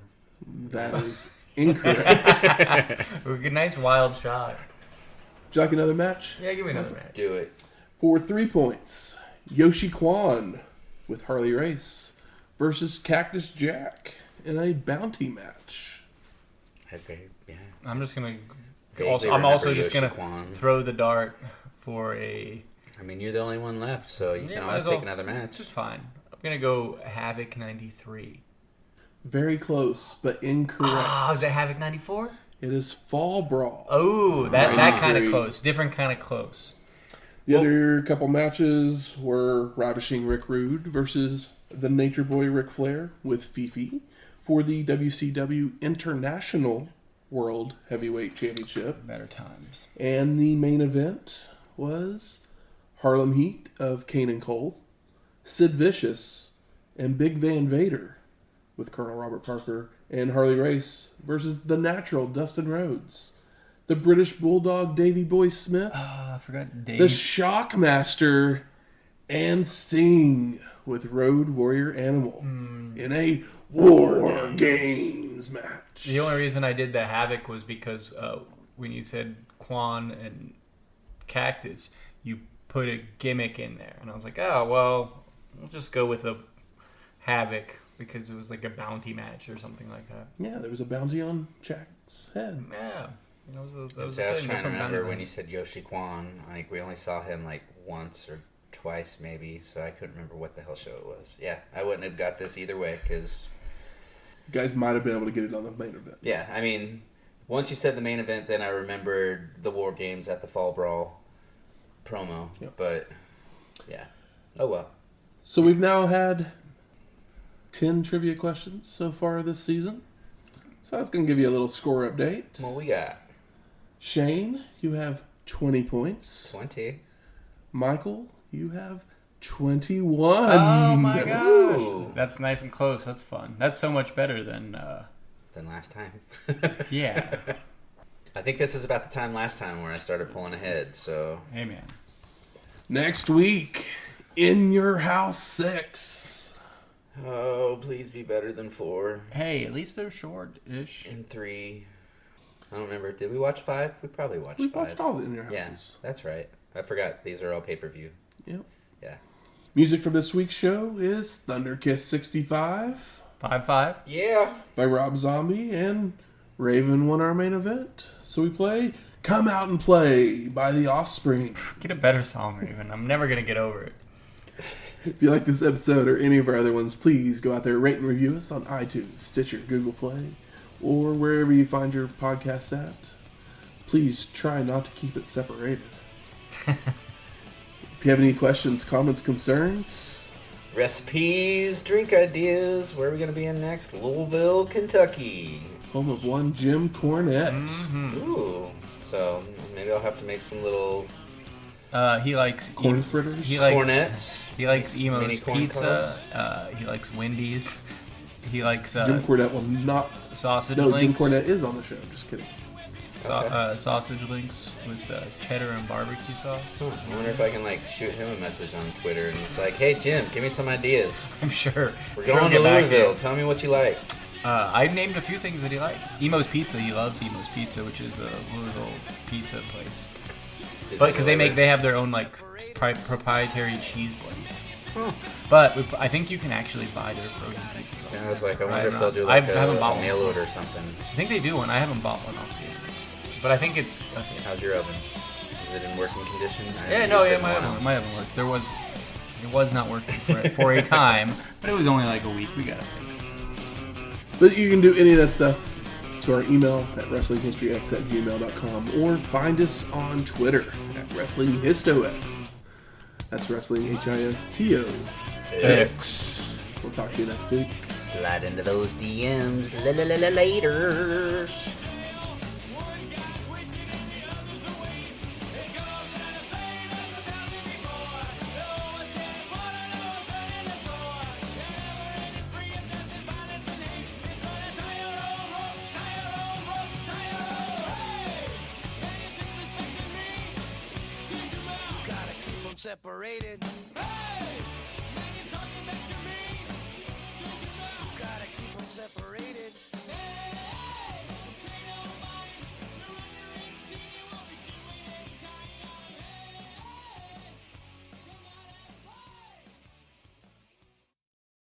That is incorrect. A nice wild shot. Would you like another match? Yeah, give me another match. Do it. For 3 points, Yoshi Kwan with Harley Race versus Cactus Jack in a bounty match. I'm just going to... Vaguely I'm also remember just going Yoshi Kwan. to throw the dart for a... I mean, you're the only one left, so you can always take another match. Which is fine. I'm going to go Havoc 93. Very close, but incorrect. Ah, is it Havoc 94? It is Fall Brawl. Oh, that kind of close. Different kind of close. The other couple matches were Ravishing Rick Rude versus the Nature Boy Ric Flair with Fifi for the WCW International World Heavyweight Championship. Better times. And the main event was Harlem Heat of Kane and Cole, Sid Vicious, and Big Van Vader with Colonel Robert Parker and Harley Race versus the Natural Dustin Rhodes, the British Bulldog Davey Boy Smith, I forgot Dave. the Shockmaster, and Sting with Road Warrior Animal in a War Games match. The only reason I did the Havoc was because when you said Quan and Cactus, you put a gimmick in there. And I was like, oh, well, we'll just go with a Havoc because it was like a bounty match or something like that. Yeah, there was a bounty on Jack's head. Yeah. That was I was trying to remember when you said Yoshi Kwan. I think we only saw him like once or twice maybe, so I couldn't remember what the hell show it was. Yeah, I wouldn't have got this either way because... You guys might have been able to get it on the main event. Yeah, I mean, once you said the main event, then I remembered the War Games at the Fall Brawl promo. Yep. But, yeah. Oh, well. So we've now had 10 trivia questions so far this season. So I was going to give you a little score update. What we got? Shane, you have 20 points. 20. Michael, you have 21. Oh my gosh. Ooh. That's nice and close. That's fun. That's so much better than Last time. yeah. I think this is about the time last time where I started pulling ahead, so... Hey man. Next week, In Your House 6. Oh, please be better than 4 Hey, at least they're short-ish. and 3. I don't remember. Did we watch 5? We probably watched We've 5. watched all the In Your Yeah, Houses. that's right. I forgot. These are all pay-per-view. Yep. Yeah. Music from this week's show is Thunder Kiss 65 5-5. Yeah. by Rob Zombie, and Raven won our main event. So we play Come Out and Play by The Offspring. Get a better song, Raven. I'm never gonna get over it. If you like this episode or any of our other ones, please go out there, rate and review us on iTunes, Stitcher, Google Play, or wherever you find your podcasts at. Please try not to keep it separated. If you have any questions, comments, concerns, Recipes, drink ideas. Where are we going to be in next? Louisville, Kentucky. home of one Jim Cornette. Ooh. So maybe I'll have to make some little He likes Corn fritters. He likes cornets. He likes Mini Emo's corn Pizza. He likes Wendy's. He likes Jim Cornette will not. sausage No, links. Jim Cornette is on the show. Just kidding. Sausage links with cheddar and barbecue sauce. I wonder if I can like shoot him a message on Twitter and it's like, hey Jim, give me some ideas. I'm sure. We're Sure, going to get back Louisville. you. Tell me what you like. I named a few things that he likes. Emo's Pizza. He loves Emo's Pizza, which is a Louisville pizza place. But because they have their own like proprietary cheese blend. But I think you can actually buy their frozen pizzas. Yeah, I was like, I wonder I if don't they'll know. do like I haven't a bought one. mail order or something. I think they do one. I haven't bought one off yet. But I think it's okay. How's your oven? Is it in working condition? I Yeah, haven't no, used it yeah, in a while. my oven works. It was not working for a time, but it was only like a week. We got it fixed. But you can do any of that stuff to our email at wrestlinghistoryx@gmail.com or find us on Twitter at WrestlingHistoX. That's Wrestling HISTO. X. We'll talk to you next week. Slide into those DMs later. Separated.